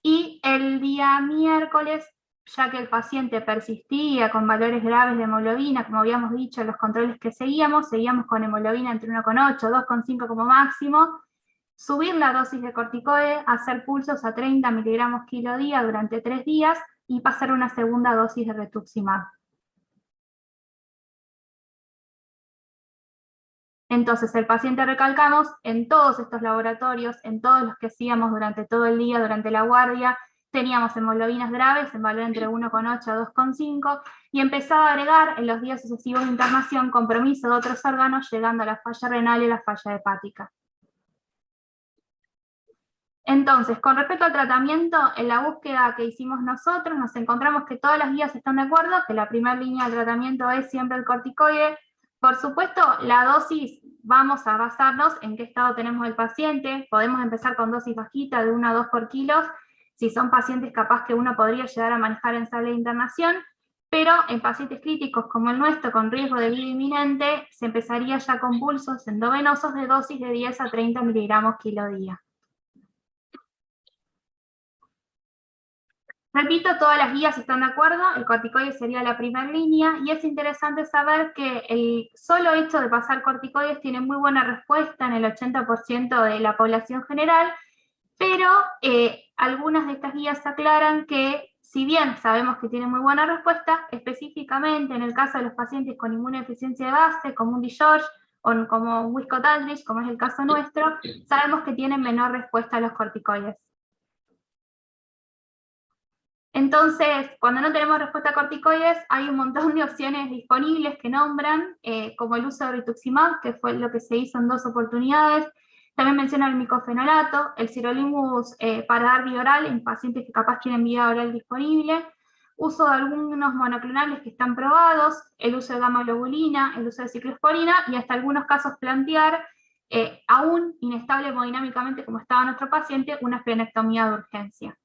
y el día miércoles, ya que el paciente persistía con valores graves de hemoglobina, como habíamos dicho en los controles que seguíamos con hemoglobina entre 1,8, 2,5 como máximo, subir la dosis de corticoide, hacer pulsos a 30 miligramos kilo día durante 3 días y pasar una segunda dosis de rituximab. Entonces, el paciente, recalcamos, en todos estos laboratorios, en todos los que hacíamos durante todo el día, durante la guardia, teníamos hemoglobinas graves en valor entre 1,8 a 2,5 y empezaba a agregar en los días sucesivos de internación compromiso de otros órganos, llegando a la falla renal y la falla hepática. Entonces, con respecto al tratamiento, en la búsqueda que hicimos nosotros, nos encontramos que todas las guías están de acuerdo, que la primera línea de tratamiento es siempre el corticoide. Por supuesto, la dosis, vamos a basarnos en qué estado tenemos el paciente. Podemos empezar con dosis bajita de 1 a 2 por kilo, si son pacientes capaz que uno podría llegar a manejar en sala de internación, pero en pacientes críticos como el nuestro, con riesgo de vida inminente, se empezaría ya con pulsos endovenosos de dosis de 10 a 30 miligramos kilo día. Repito, todas las guías están de acuerdo, el corticoide sería la primera línea, y es interesante saber que el solo hecho de pasar corticoides tiene muy buena respuesta en el 80% de la población general, pero algunas de estas guías aclaran que, si bien sabemos que tienen muy buena respuesta, específicamente en el caso de los pacientes con inmunodeficiencia de base, como un DiGeorge, o como un Wiskott-Aldrich, como es el caso nuestro, sabemos que tienen menor respuesta a los corticoides. Entonces, cuando no tenemos respuesta a corticoides, hay un montón de opciones disponibles que nombran, como el uso de rituximab, que fue lo que se hizo en 2 oportunidades. También mencionan el micofenolato, el sirolimus para dar vía oral en pacientes que capaz tienen vía oral disponible, uso de algunos monoclonales que están probados, el uso de gamma globulina, el uso de ciclosporina, y hasta algunos casos plantear, aún inestable hemodinámicamente como estaba nuestro paciente, una esplenectomía de urgencia.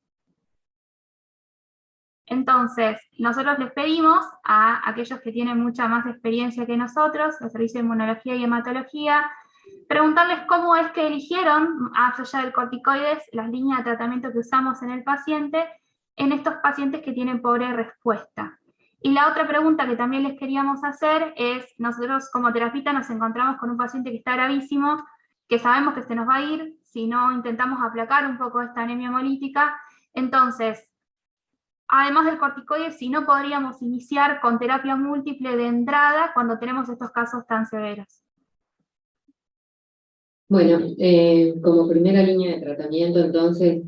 Entonces, nosotros les pedimos a aquellos que tienen mucha más experiencia que nosotros, los servicios de inmunología y hematología, preguntarles cómo es que eligieron, más allá del corticoides, las líneas de tratamiento que usamos en el paciente, en estos pacientes que tienen pobre respuesta. Y la otra pregunta que también les queríamos hacer es, nosotros como terapeuta nos encontramos con un paciente que está gravísimo, que sabemos que se nos va a ir si no intentamos aplacar un poco esta anemia hemolítica. Entonces, además del corticoide, si no podríamos iniciar con terapia múltiple de entrada cuando tenemos estos casos tan severos. Bueno, como primera línea de tratamiento, entonces,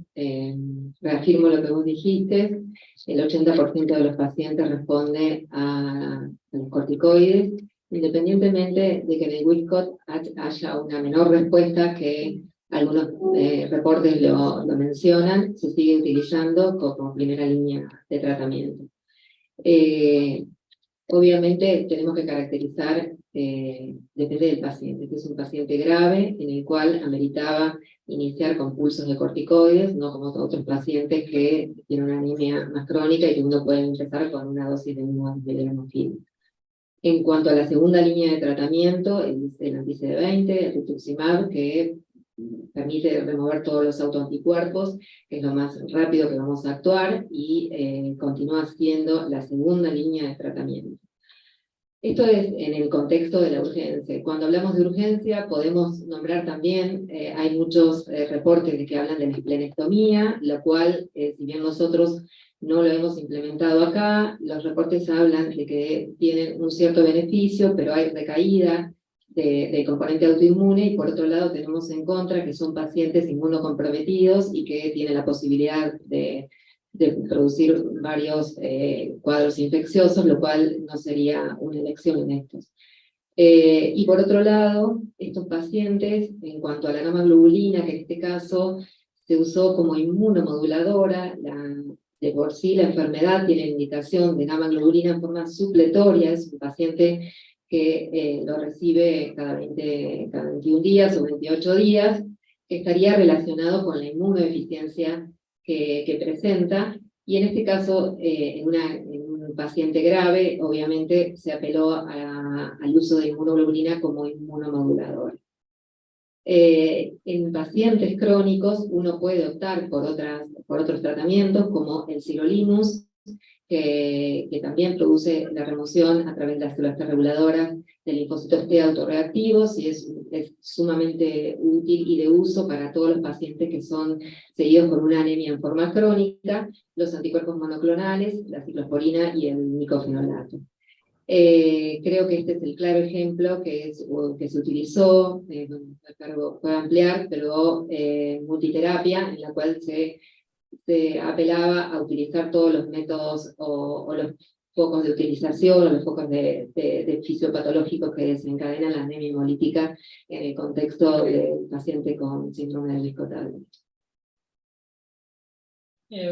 reafirmo lo que vos dijiste, el 80% de los pacientes responde a los corticoides, independientemente de que en el Wincott haya una menor respuesta, que algunos reportes lo mencionan, se sigue utilizando como primera línea de tratamiento. Obviamente tenemos que caracterizar, depende del paciente. Este es un paciente grave en el cual ameritaba iniciar con pulsos de corticoides, no como otros pacientes que tienen una anemia más crónica y que uno puede empezar con una dosis de 1 miligramos. En cuanto a la segunda línea de tratamiento, el anti-CD20, el rituximab, que permite remover todos los autoanticuerpos, que es lo más rápido que vamos a actuar, y continúa siendo la segunda línea de tratamiento. Esto es en el contexto de la urgencia. Cuando hablamos de urgencia, podemos nombrar también, hay muchos reportes de que hablan de la esplenectomía, lo cual, si bien nosotros no lo hemos implementado acá, los reportes hablan de que tienen un cierto beneficio, pero hay recaída de componente autoinmune, y por otro lado tenemos en contra que son pacientes inmunocomprometidos y que tienen la posibilidad de producir varios cuadros infecciosos, lo cual no sería una elección en estos. Y por otro lado, estos pacientes, en cuanto a la gamma globulina, que en este caso se usó como inmunomoduladora, de por sí la enfermedad tiene indicación de gamma globulina en forma supletoria, es un paciente que lo recibe cada 21 días o 28 días, que estaría relacionado con la inmunodeficiencia que presenta, y en este caso, en un paciente grave, obviamente se apeló al uso de inmunoglobulina como inmunomodulador. En pacientes crónicos uno puede optar por otros tratamientos, como el sirolimus, que también produce la remoción a través de las células T reguladoras de linfocitos T autorreactivos, y es sumamente útil y de uso para todos los pacientes que son seguidos con una anemia en forma crónica, los anticuerpos monoclonales, la ciclosporina y el micofenolato. Creo que este es el claro ejemplo que se utilizó, puedo ampliar, pero multiterapia, en la cual se apelaba a utilizar todos los métodos o los focos de utilización o los focos de fisiopatológicos que desencadenan la anemia hemolítica en el contexto del paciente con síndrome de Wincott.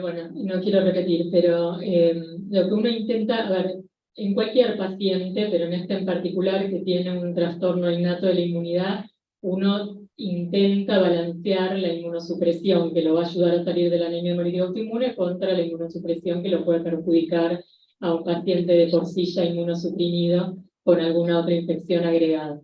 Bueno, no quiero repetir, pero lo que uno intenta, a ver, en cualquier paciente, pero en este en particular que tiene un trastorno innato de la inmunidad, uno intenta balancear la inmunosupresión que lo va a ayudar a salir de la anemia hemolítica autoinmune contra la inmunosupresión que lo puede perjudicar a un paciente de por sí ya inmunosuprimido con alguna otra infección agregada.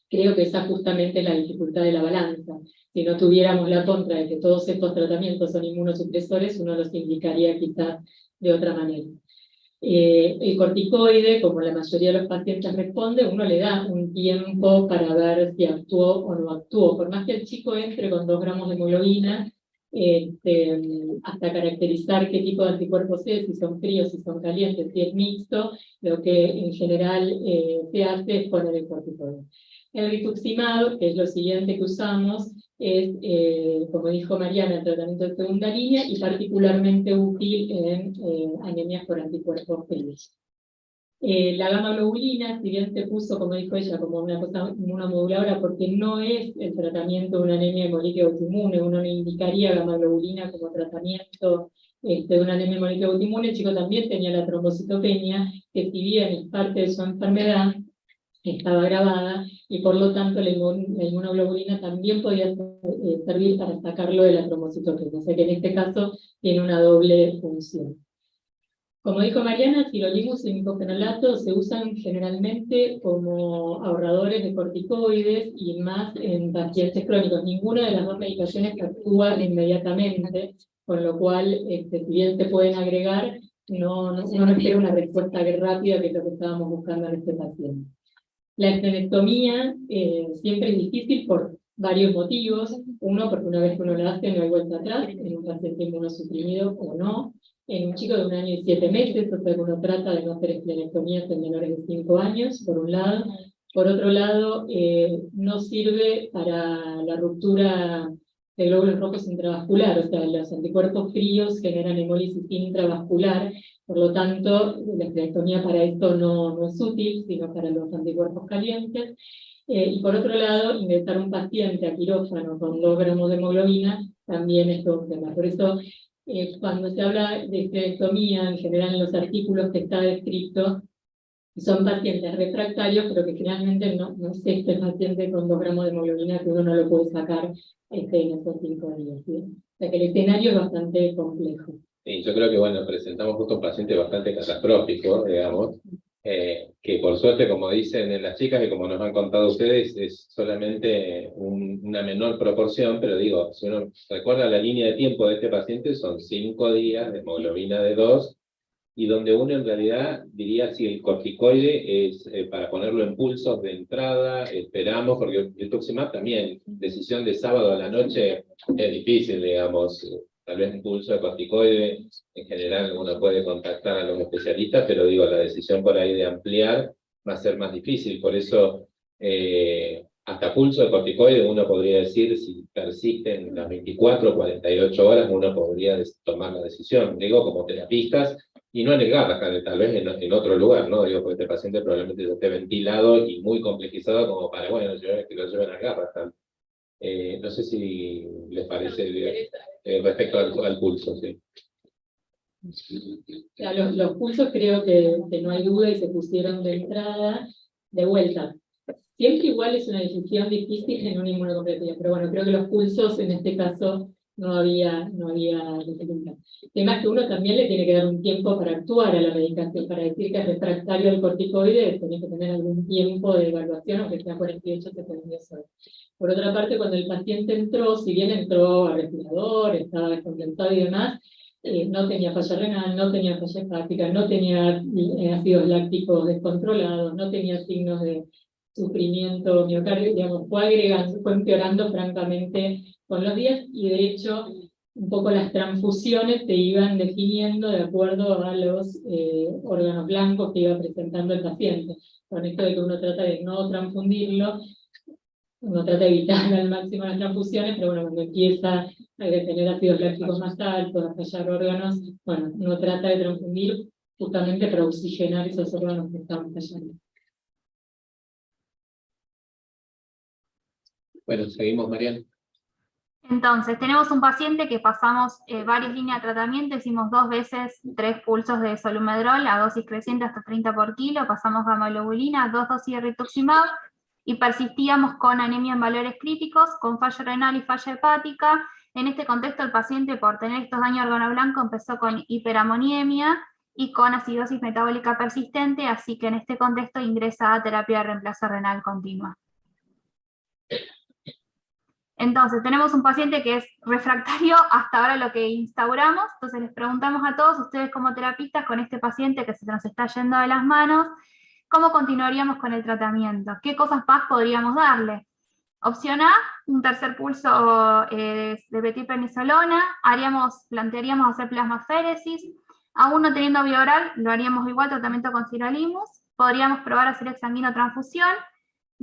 Creo que esa justamente es la dificultad de la balanza. Si no tuviéramos la contra de que todos estos tratamientos son inmunosupresores, uno los indicaría quizás de otra manera. El corticoide, como la mayoría de los pacientes responde, uno le da un tiempo para ver si actuó o no actuó. Por más que el chico entre con 2 gramos de hemoglobina, hasta caracterizar qué tipo de anticuerpos es, si son fríos, si son calientes, si es mixto, lo que en general se hace es poner el corticoide. El rituximab, que es lo siguiente que usamos, es, como dijo Mariana, el tratamiento de segunda línea y particularmente útil en anemias por anticuerpos fríos. La gamma globulina, si bien se puso, como dijo ella, como una cosa inmunomoduladora, porque no es el tratamiento de una anemia hemolítica autoinmune, uno no indicaría gamma globulina como tratamiento de una anemia hemolítica autoinmune. El chico también tenía la trombocitopenia, que si bien es parte de su enfermedad, estaba agravada, y por lo tanto la inmunoglobulina también podía servir para sacarlo de la trombocitopenia, o sea que en este caso tiene una doble función. Como dijo Mariana, sirolimus y micofenolato se usan generalmente como ahorradores de corticoides y más en pacientes crónicos. Ninguna de las dos medicaciones actúa inmediatamente, con lo cual, si bien se pueden agregar, uno no espera una respuesta rápida, que es lo que estábamos buscando en este paciente. La esplenectomía siempre es difícil por varios motivos. Uno, porque una vez que uno la hace no hay vuelta atrás, en un paciente inmunosuprimido o no. En un chico de 1 año y 7 meses, o sea que uno trata de no hacer esplenectomías en menores de 5 años, por un lado. Por otro lado, no sirve para la ruptura de glóbulos rojos intravascular, o sea, los anticuerpos fríos generan hemólisis intravascular, por lo tanto, la esterectomía para esto no es útil, sino para los anticuerpos calientes. Y por otro lado, ingresar un paciente a quirófano con 2 gramos de hemoglobina también es todo un tema. Por eso, cuando se habla de esterectomía, en general en los artículos que está descrito, son pacientes refractarios, pero que generalmente no es este paciente con 2 gramos de hemoglobina que uno no lo puede sacar en esos 5 días. ¿Sí? O sea que el escenario es bastante complejo. Sí, yo creo que, bueno, presentamos justo un paciente bastante catastrófico, digamos, que por suerte, como dicen las chicas y como nos han contado ustedes, es solamente una menor proporción, pero digo, si uno recuerda la línea de tiempo de este paciente, son 5 días de hemoglobina de 2, y donde uno en realidad diría si el corticoide es para ponerlo en pulsos de entrada, esperamos, porque el Tuximab también, decisión de sábado a la noche es difícil, digamos, tal vez un pulso de corticoide, en general uno puede contactar a los especialistas, pero digo, la decisión por ahí de ampliar va a ser más difícil, por eso hasta pulso de corticoide uno podría decir, si persisten las 24 o 48 horas, uno podría tomar la decisión, digo, como terapistas, y no en el Garrahan, tal vez en otro lugar, ¿no? Digo, porque este paciente probablemente esté ventilado y muy complejizado como para, bueno, que lo lleven al Garrahan. No sé si les parece respecto al pulso, sí. Los pulsos creo que no hay duda y se pusieron de entrada, de vuelta. Siempre igual es una decisión difícil en una inmunocompletividad, pero bueno, creo que los pulsos en este caso no había dificultad. Además que uno también le tiene que dar un tiempo para actuar a la medicación, para decir que es refractario al corticoide, tiene que tener algún tiempo de evaluación, aunque sea 48 o 72 horas. Por otra parte, cuando el paciente entró, si bien entró a respirador, estaba descompensado y demás, no tenía falla renal, no tenía falla hepática, no tenía ácidos lácticos descontrolados, no tenía signos de sufrimiento miocardio, digamos, fue empeorando francamente con los días, y de hecho un poco las transfusiones se iban definiendo de acuerdo a los órganos blancos que iba presentando el paciente. Con esto de que uno trata de no transfundirlo, uno trata de evitar al máximo las transfusiones, pero bueno, cuando empieza a tener ácidos lácticos más altos, a fallar órganos, bueno, uno trata de transfundir justamente para oxigenar esos órganos que estaban fallando. Bueno, seguimos, Mariana. Entonces, tenemos un paciente que pasamos varias líneas de tratamiento, hicimos 2 veces 3 pulsos de solumedrol a dosis creciente hasta 30 por kilo, pasamos gamma-globulina, 2 dosis de rituximab, y persistíamos con anemia en valores críticos, con fallo renal y falla hepática. En este contexto, el paciente, por tener estos daños organoblanco, empezó con hiperamoniemia y con acidosis metabólica persistente, así que en este contexto ingresa a terapia de reemplazo renal continua. Entonces, tenemos un paciente que es refractario hasta ahora lo que instauramos, entonces les preguntamos a todos ustedes como terapistas con este paciente que se nos está yendo de las manos, ¿cómo continuaríamos con el tratamiento? ¿Qué cosas más podríamos darle? Opción A, un tercer pulso de metilprednisolona, plantearíamos hacer plasmaféresis, aún no teniendo vía oral, lo haríamos igual, tratamiento con sirolimus, podríamos probar hacer exsanguinotransfusión,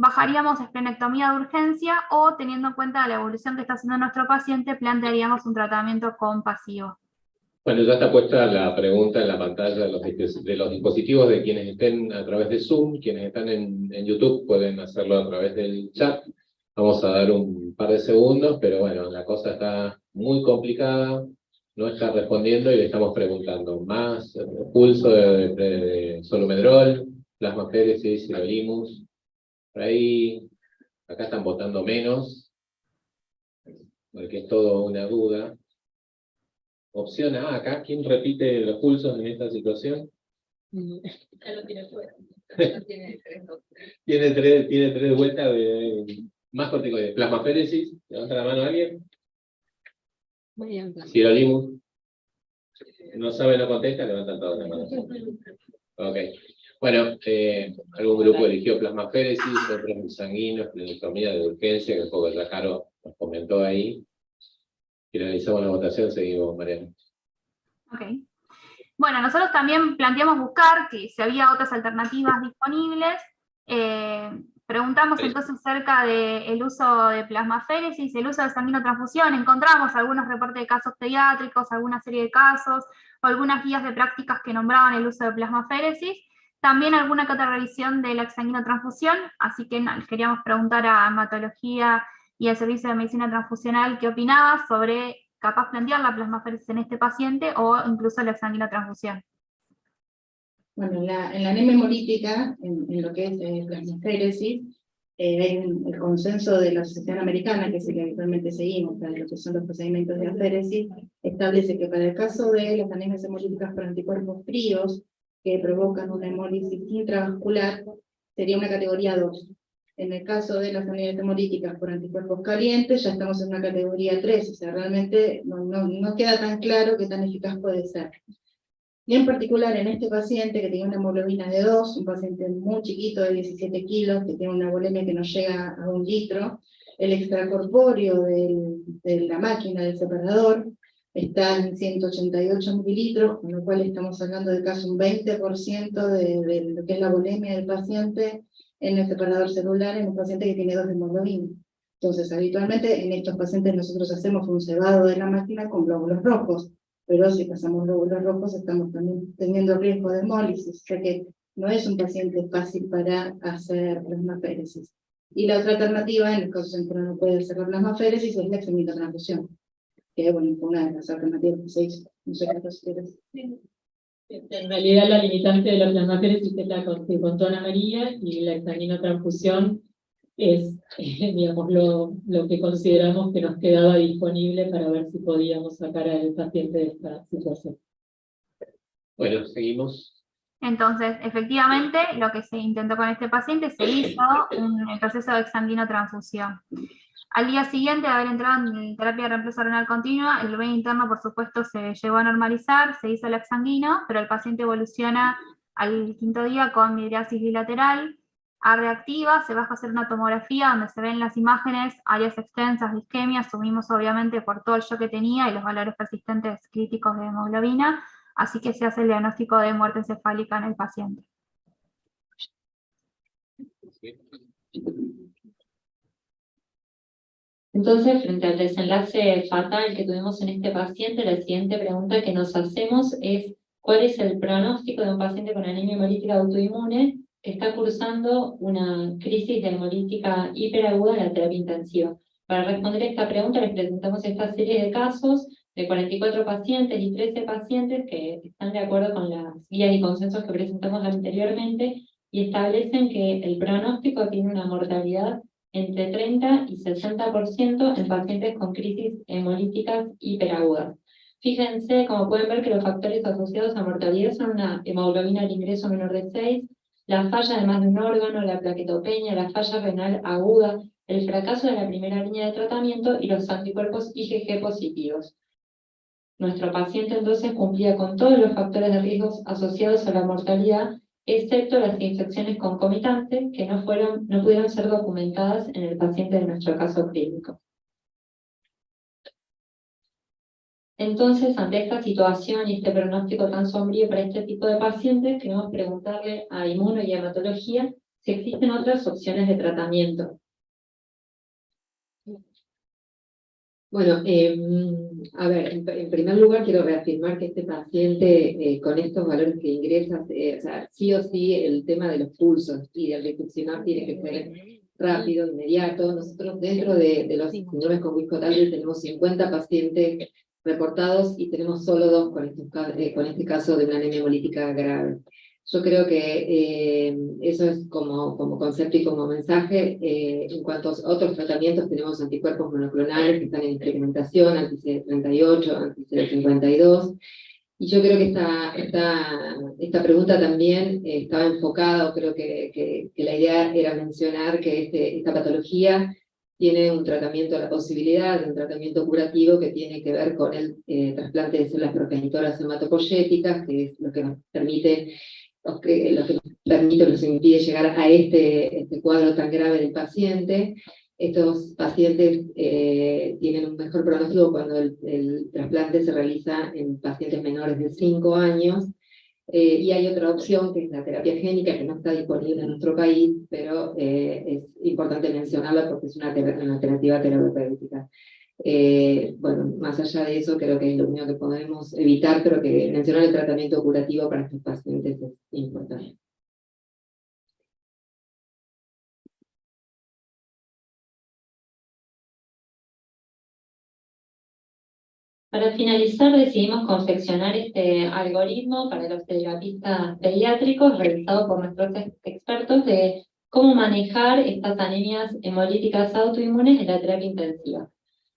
bajaríamos esplenectomía de urgencia, o teniendo en cuenta la evolución que está haciendo nuestro paciente, plantearíamos un tratamiento compasivo. Bueno, ya está puesta la pregunta en la pantalla de los dispositivos de quienes estén a través de Zoom, quienes están en YouTube pueden hacerlo a través del chat. Vamos a dar un par de segundos, pero bueno, la cosa está muy complicada, no está respondiendo y le estamos preguntando más pulso de solumedrol, plasmaféresis, sirolimus. Por ahí, acá están votando menos, porque es todo una duda. Opción A, acá, ¿quién repite los pulsos en esta situación? Ya lo tiene fuera. Tiene tres vueltas de más corticoides. Plasmaféresis, levanta la mano a alguien. Sirolimus. No sabe, no contesta, levantan todas las manos. Ok. Bueno, algún grupo eligió plasmaféresis, otros sanguíneos, esplenectomía de urgencia, que un poco ya Caro nos comentó ahí. Finalizamos la votación, seguimos, Mariana. Ok. Bueno, nosotros también planteamos buscar que si había otras alternativas disponibles. Preguntamos entonces acerca del uso de plasmaféresis, el uso de sanguinotransfusión. Encontramos algunos reportes de casos pediátricos, alguna serie de casos, o algunas guías de prácticas que nombraban el uso de plasmaféresis. También alguna que otra revisión de la exsanguinotransfusión, así que queríamos preguntar a hematología y al servicio de medicina transfusional qué opinaba sobre capaz plantear la plasmaféresis en este paciente o incluso la exsanguinotransfusión. Bueno, en la anemia hemolítica, en lo que es plasmaféresis, hay el consenso de la Asociación Americana, que es el que habitualmente seguimos para lo que son los procedimientos de aféresis, establece que para el caso de las anemias hemolíticas por anticuerpos fríos, que provocan una hemólisis intravascular, sería una categoría 2. En el caso de las anemias hemolíticas por anticuerpos calientes, ya estamos en una categoría 3, o sea, realmente no queda tan claro qué tan eficaz puede ser. Y en particular en este paciente que tiene una hemoglobina de 2, un paciente muy chiquito de 17 kilos, que tiene una volemia que no llega a 1 litro, el extracorpóreo de la máquina del separador está en 188 mililitros, con lo cual estamos hablando de casi un 20% de lo que es la volemia del paciente en el separador celular en un paciente que tiene 2 hemoglobinas. Entonces, habitualmente en estos pacientes nosotros hacemos un cebado de la máquina con glóbulos rojos, pero si pasamos glóbulos rojos estamos también teniendo riesgo de hemólisis, o sea que no es un paciente fácil para hacer plasmaféresis. Y la otra alternativa, en el caso en que no puede hacer la plasmaféresis, es la exsanguinotransfusión, que bueno, fue una de las alternativas que se hizo. No sé qué quieres. En realidad la limitante de la plasmaféresis es la que contó Ana María, y la exsanguinotransfusión es, digamos, lo que consideramos que nos quedaba disponible para ver si podíamos sacar al paciente de esta situación. Bueno, seguimos. Entonces, efectivamente, lo que se intentó con este paciente, se hizo el proceso de exsanguinotransfusión. Al día siguiente de haber entrado en terapia de reemplazo renal continua, el VEI interno, por supuesto, se llegó a normalizar, se hizo el exsanguino, pero el paciente evoluciona al 5º día con midriasis bilateral, A reactiva, se baja a hacer una tomografía donde se ven las imágenes, áreas extensas de isquemia, asumimos obviamente por todo el shock que tenía y los valores persistentes críticos de hemoglobina, así que se hace el diagnóstico de muerte encefálica en el paciente. Entonces, frente al desenlace fatal que tuvimos en este paciente, la siguiente pregunta que nos hacemos es ¿cuál es el pronóstico de un paciente con anemia hemolítica autoinmune que está cursando una crisis de hemolítica hiperaguda en la terapia intensiva? Para responder esta pregunta les presentamos esta serie de casos de 44 pacientes y 13 pacientes que están de acuerdo con las guías y consensos que presentamos anteriormente y establecen que el pronóstico tiene una mortalidad entre 30 y 60% en pacientes con crisis hemolíticas hiperagudas. Fíjense, como pueden ver, que los factores asociados a mortalidad son una hemoglobina al ingreso menor de 6, la falla de más de un órgano, la plaquetopenia, la falla renal aguda, el fracaso de la primera línea de tratamiento y los anticuerpos IgG positivos. Nuestro paciente entonces cumplía con todos los factores de riesgo asociados a la mortalidad, excepto las infecciones concomitantes que no pudieron ser documentadas en el paciente de nuestro caso clínico. Entonces, ante esta situación y este pronóstico tan sombrío para este tipo de pacientes, queremos preguntarle a Inmuno y a Hematología si existen otras opciones de tratamiento. Bueno, a ver, en primer lugar quiero reafirmar que este paciente con estos valores que ingresa, o sea, sí o sí el tema de los pulsos y del rituximab tiene que ser rápido, inmediato. Nosotros dentro de los síndromes con Wiskott-Aldrich tenemos 50 pacientes reportados y tenemos solo 2 con este caso de una anemia hemolítica grave. Yo creo que eso es como concepto y como mensaje. En cuanto a otros tratamientos, tenemos anticuerpos monoclonales que están en experimentación, anti-CD38, anti-CD52, y yo creo que esta pregunta también estaba enfocada, o creo que la idea era mencionar que esta patología tiene un tratamiento, la posibilidad de un tratamiento curativo que tiene que ver con el trasplante de células progenitoras hematopoyéticas, que es lo que nos permite nos impide llegar a este cuadro tan grave del paciente. Estos pacientes tienen un mejor pronóstico cuando el trasplante se realiza en pacientes menores de 5 años. Y hay otra opción que es la terapia génica, que no está disponible en nuestro país, pero es importante mencionarla porque es una alternativa terapéutica. Bueno, más allá de eso, creo que es lo único que podemos evitar, pero que mencionar el tratamiento curativo para estos pacientes es importante. Para finalizar, decidimos confeccionar este algoritmo para los terapistas pediátricos, realizado por nuestros expertos, de cómo manejar estas anemias hemolíticas autoinmunes en la terapia intensiva.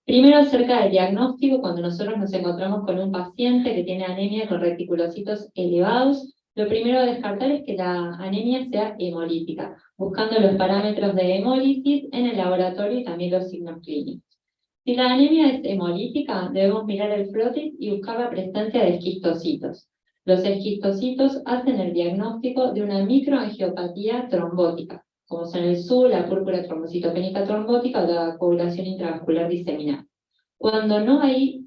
Primero, acerca del diagnóstico, cuando nosotros nos encontramos con un paciente que tiene anemia con reticulocitos elevados, lo primero a descartar es que la anemia sea hemolítica, buscando los parámetros de hemólisis en el laboratorio y también los signos clínicos. Si la anemia es hemolítica, debemos mirar el frotis y buscar la presencia de esquistocitos. Los esquistocitos hacen el diagnóstico de una microangiopatía trombótica, como son el SU, la púrpura trombocitopénica trombótica o la coagulación intravascular diseminada. Cuando no hay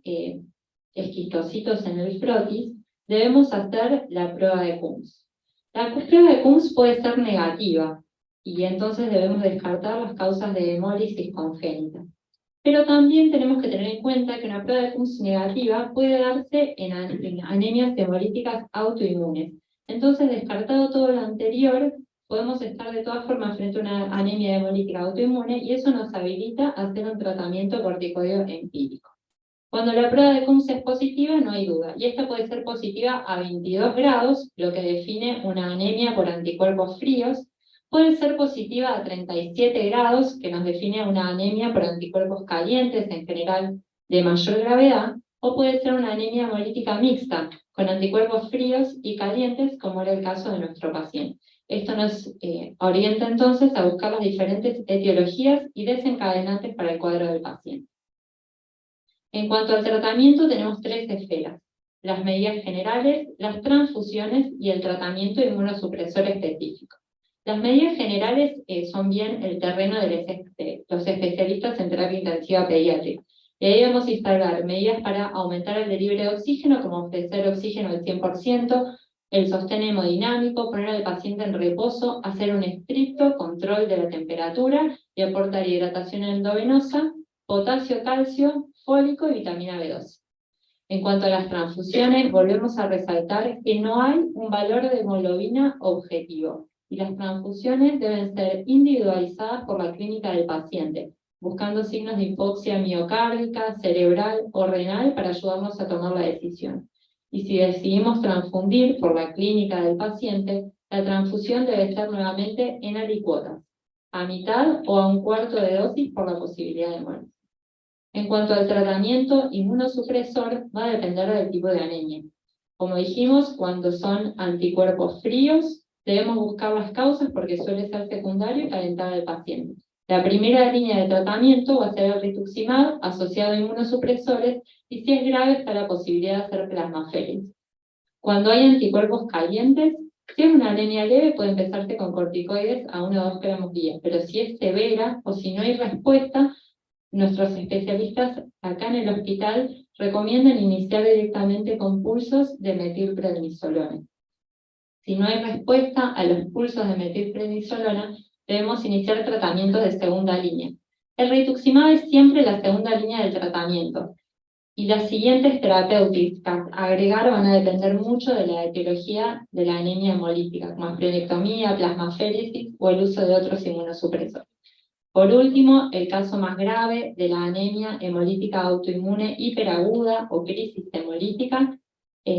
esquistocitos en el frotis, debemos hacer la prueba de Kunz. La prueba de Kunz puede ser negativa, y entonces debemos descartar las causas de hemólisis congénita. Pero también tenemos que tener en cuenta que una prueba de Kunz negativa puede darse en anemias hemolíticas autoinmunes. Entonces, descartado todo lo anterior, podemos estar de todas formas frente a una anemia hemolítica autoinmune y eso nos habilita a hacer un tratamiento corticoideo empírico. Cuando la prueba de Kunz es positiva, no hay duda, y esta puede ser positiva a 22 grados, lo que define una anemia por anticuerpos fríos. Puede ser positiva a 37 grados, que nos define una anemia por anticuerpos calientes, en general de mayor gravedad, o puede ser una anemia hemolítica mixta, con anticuerpos fríos y calientes, como era el caso de nuestro paciente. Esto nos orienta entonces a buscar las diferentes etiologías y desencadenantes para el cuadro del paciente. En cuanto al tratamiento, tenemos tres esferas: las medidas generales, las transfusiones y el tratamiento inmunosupresor específico. Las medidas generales son bien el terreno de los especialistas en terapia intensiva pediátrica. Y ahí vamos a instalar medidas para aumentar el delivery de oxígeno, como ofrecer oxígeno al 100%, el sostén hemodinámico, poner al paciente en reposo, hacer un estricto control de la temperatura y aportar hidratación endovenosa, potasio, calcio, fólico y vitamina B12. En cuanto a las transfusiones, volvemos a resaltar que no hay un valor de hemoglobina objetivo, y las transfusiones deben ser individualizadas por la clínica del paciente, buscando signos de hipoxia miocárdica, cerebral o renal para ayudarnos a tomar la decisión. Y si decidimos transfundir por la clínica del paciente, la transfusión debe ser nuevamente en alicuotas, a mitad o a un cuarto de dosis por la posibilidad de muerte. En cuanto al tratamiento inmunosupresor, va a depender del tipo de anemia. Como dijimos, cuando son anticuerpos fríos, debemos buscar las causas porque suele ser secundario y calentar al paciente. La primera línea de tratamiento va a ser el rituximab asociado a inmunosupresores, y si es grave está la posibilidad de hacer plasmaféresis. Cuando hay anticuerpos calientes, si es una anemia leve puede empezarse con corticoides a 1 o 2 gramos día, pero si es severa o si no hay respuesta, nuestros especialistas acá en el hospital recomiendan iniciar directamente con pulsos de metilprednisolona. Si no hay respuesta a los pulsos de metilprednisolona, debemos iniciar tratamientos de segunda línea. El rituximab es siempre la segunda línea del tratamiento, y las siguientes terapéuticas a agregar van a depender mucho de la etiología de la anemia hemolítica, como esplenectomía, plasmaféresis o el uso de otros inmunosupresores. Por último, el caso más grave de la anemia hemolítica autoinmune hiperaguda o crisis hemolítica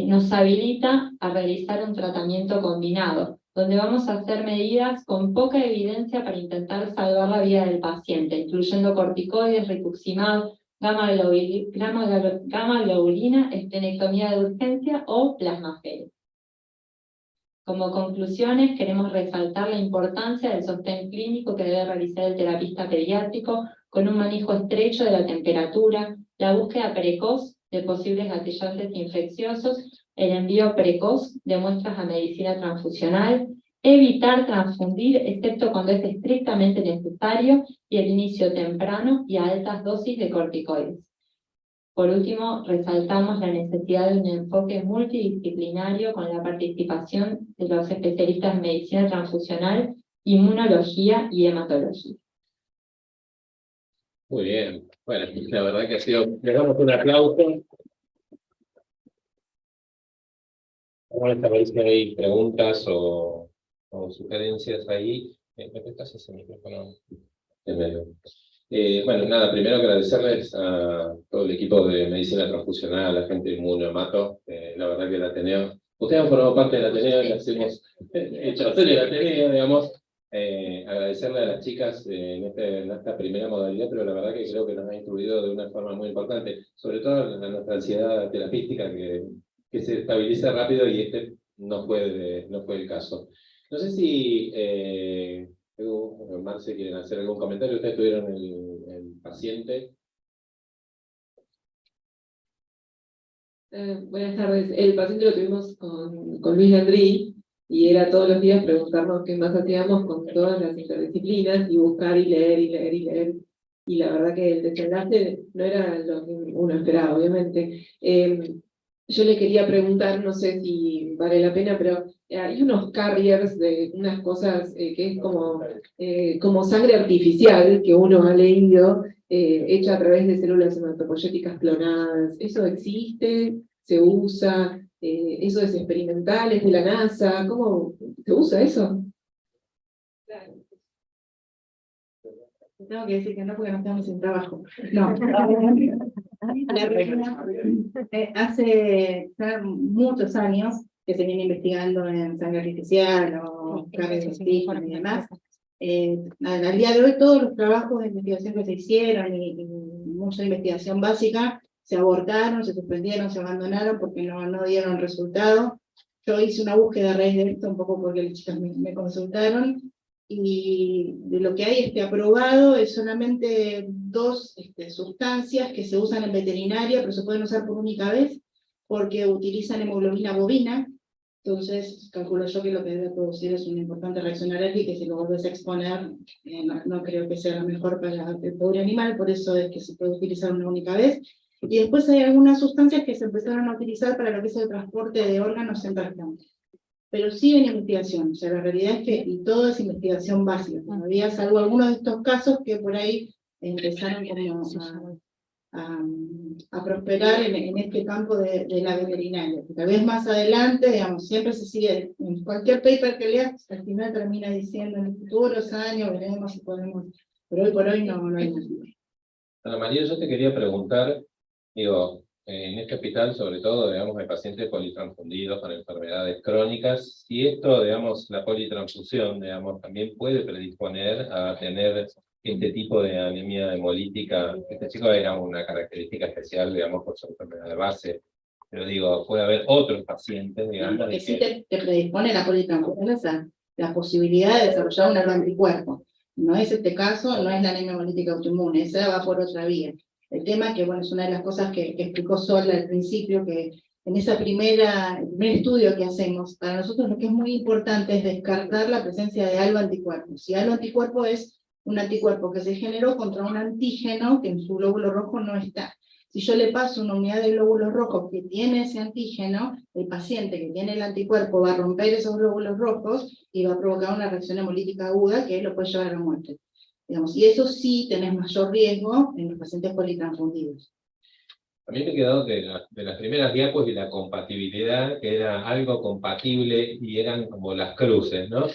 nos habilita a realizar un tratamiento combinado, donde vamos a hacer medidas con poca evidencia para intentar salvar la vida del paciente, incluyendo corticoides, rituximab, gamma globulina, esplenectomía de urgencia o plasmaféresis. Como conclusiones, queremos resaltar la importancia del sostén clínico que debe realizar el terapista pediátrico, con un manejo estrecho de la temperatura, la búsqueda precoz de posibles gatillantes infecciosos, el envío precoz de muestras a medicina transfusional, evitar transfundir excepto cuando es estrictamente necesario, y el inicio temprano y a altas dosis de corticoides. Por último, resaltamos la necesidad de un enfoque multidisciplinario con la participación de los especialistas en medicina transfusional, inmunología y hematología. Muy bien. Bueno, la verdad que ha sido... Le damos un aplauso. ¿Cómo les parece si hay preguntas o sugerencias ahí? ¿Me prestas ese micrófono? Bueno, nada, primero agradecerles a todo el equipo de Medicina Transfusional, a la gente de Inmunohemato, la verdad que el Ateneo, ustedes han formado parte del Ateneo y las hemos hecho hacer el Ateneo, digamos, agradecerle a las chicas en esta primera modalidad, pero la verdad que creo que nos ha instruido de una forma muy importante, sobre todo a nuestra ansiedad terapística que se estabiliza rápido y no fue el caso. No sé si Edu o Marce quieren hacer algún comentario. Ustedes tuvieron el paciente. Buenas tardes. El paciente lo tuvimos con Luis Landry y era todos los días preguntarnos qué más hacíamos con todas las interdisciplinas y buscar y leer y leer y leer. Y la verdad que el desenlace no era lo que uno esperaba, obviamente. Yo le quería preguntar, no sé si vale la pena, pero hay unos carriers de unas cosas que es como sangre artificial que uno ha leído, hecha a través de células hematopoyéticas clonadas. ¿Eso existe? ¿Se usa? ¿Eso es experimental? ¿Es de la NASA? ¿Cómo se usa eso? Claro. Tengo que decir que no, porque nos quedamos sin trabajo. No. La realidad, hace ya muchos años que se viene investigando en sangre artificial o cargas de oxígeno y demás. Al día de hoy todos los trabajos de investigación que se hicieron y mucha investigación básica se abortaron, se suspendieron, se abandonaron porque no dieron resultado. Yo hice una búsqueda a raíz de esto, un poco porque las chicas me consultaron, y de lo que hay aprobado es solamente 2 sustancias que se usan en veterinaria, pero se pueden usar por única vez, porque utilizan hemoglobina bovina. Entonces calculo yo que lo que debe producir es una importante reacción alérgica, y si lo volvés a exponer, no creo que sea lo mejor para el pobre animal, por eso es que se puede utilizar una única vez. Y después hay algunas sustancias que se empezaron a utilizar para lo que es el transporte de órganos en trasplante. Pero sí en investigación, o sea, la realidad es que y todo es investigación básica. Todavía, salvo algunos de estos casos que por ahí empezaron como a prosperar en este campo de la veterinaria. Tal vez más adelante, digamos, siempre se sigue, en cualquier paper que leas, al final termina diciendo en futuros años veremos si podemos, pero hoy por hoy no hay nada. Ana María, yo te quería preguntar, digo, en este hospital, sobre todo, digamos, hay pacientes politransfundidos con enfermedades crónicas, si esto, digamos, la politransfusión, digamos, también puede predisponer a tener este tipo de anemia hemolítica. Este chico era una característica especial, digamos, por su enfermedad de base, pero digo, puede haber otros pacientes, digamos. Lo que sí te predispone la politransfusión es la posibilidad de desarrollar un anticuerpo. No es este caso, no es la anemia hemolítica autoinmune, esa va por otra vía. El tema que, bueno, es una de las cosas que explicó Sol al principio, que en ese primer estudio que hacemos, para nosotros lo que es muy importante es descartar la presencia de algo anticuerpo. Si algo anticuerpo es un anticuerpo que se generó contra un antígeno que en su glóbulo rojo no está. Si yo le paso una unidad de glóbulos rojos que tiene ese antígeno, el paciente que tiene el anticuerpo va a romper esos glóbulos rojos y va a provocar una reacción hemolítica aguda que lo puede llevar a la muerte. Digamos, y eso sí tenés mayor riesgo en los pacientes politransfundidos. A mí me quedó de las primeras diapos y la compatibilidad, que era algo compatible y eran como las cruces, ¿no?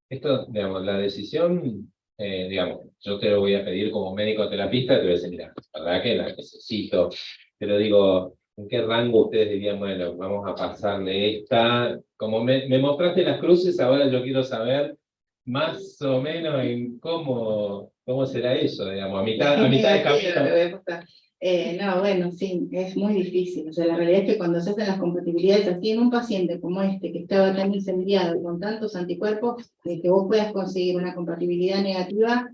Esto, digamos, la decisión, digamos, yo te lo voy a pedir como médico terapista, te voy a decir, mira, la verdad que la necesito, pero digo, ¿en qué rango ustedes dirían, bueno, vamos a pasarle esta? Como me mostraste las cruces, ahora yo quiero saber más o menos en cómo será eso, digamos, a mitad de camino. No, bueno, sí, es muy difícil. O sea, la realidad es que cuando se hacen las compatibilidades así en un paciente como este, que estaba tan incendiado con tantos anticuerpos, que vos puedas conseguir una compatibilidad negativa,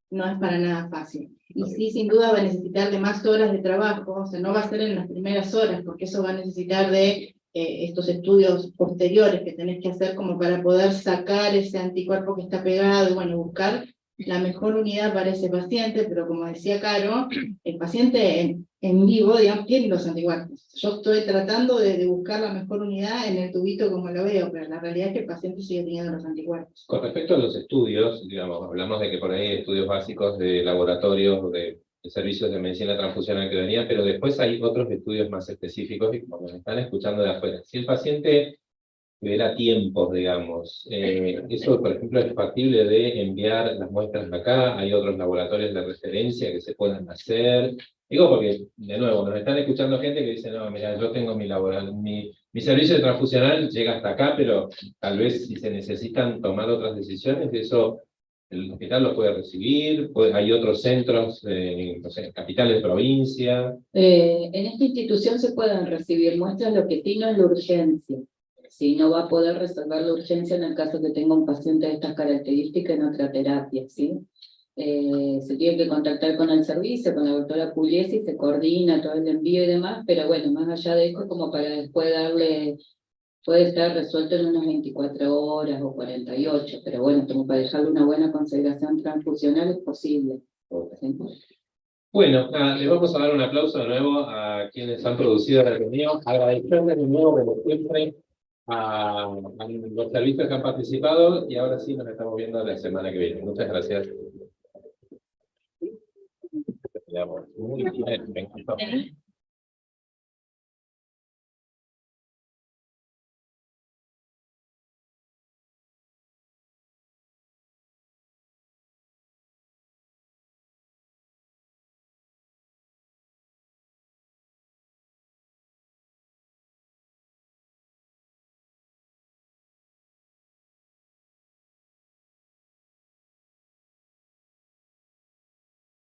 no es para nada fácil. Y sí, sin duda va a necesitar de más horas de trabajo, o sea, no va a ser en las primeras horas, porque eso va a necesitar de estos estudios posteriores que tenés que hacer como para poder sacar ese anticuerpo que está pegado, y bueno, buscar la mejor unidad para ese paciente, pero como decía Caro, el paciente en vivo, digamos, tiene los anticuerpos. Yo estoy tratando de buscar la mejor unidad en el tubito como lo veo, pero la realidad es que el paciente sigue teniendo los anticuerpos. Con respecto a los estudios, digamos, hablamos de que por ahí hay estudios básicos de laboratorios, de servicios de medicina transfusional que venían, pero después hay otros estudios más específicos y como nos están escuchando de afuera. Si el paciente tuviera tiempos, digamos, eso, por ejemplo, es factible de enviar las muestras acá, hay otros laboratorios de referencia que se puedan hacer. Digo porque, de nuevo, nos están escuchando gente que dice, no, mira, yo tengo mi servicio de transfusional llega hasta acá, pero tal vez si se necesitan tomar otras decisiones, eso el hospital lo puede recibir, hay otros centros, no sé, capitales de provincia. En esta institución se pueden recibir muestras, lo que sí no es la urgencia. Si no va a poder resolver la urgencia en el caso que tenga un paciente de estas características en otra terapia, ¿sí? Se tiene que contactar con el servicio, con la doctora Pugliesi, se coordina todo el envío y demás, pero bueno, más allá de eso, como para después darle, puede estar resuelto en unas 24 horas o 48, pero bueno, como para dejarle una buena consideración transfusional es posible. ¿Sí? Bueno, les vamos a dar un aplauso de nuevo a quienes han producido el reunión, agradecerles de nuevo, como siempre, a los servicios que han participado, y ahora sí nos estamos viendo la semana que viene. Muchas gracias. Muy bien, me encantó.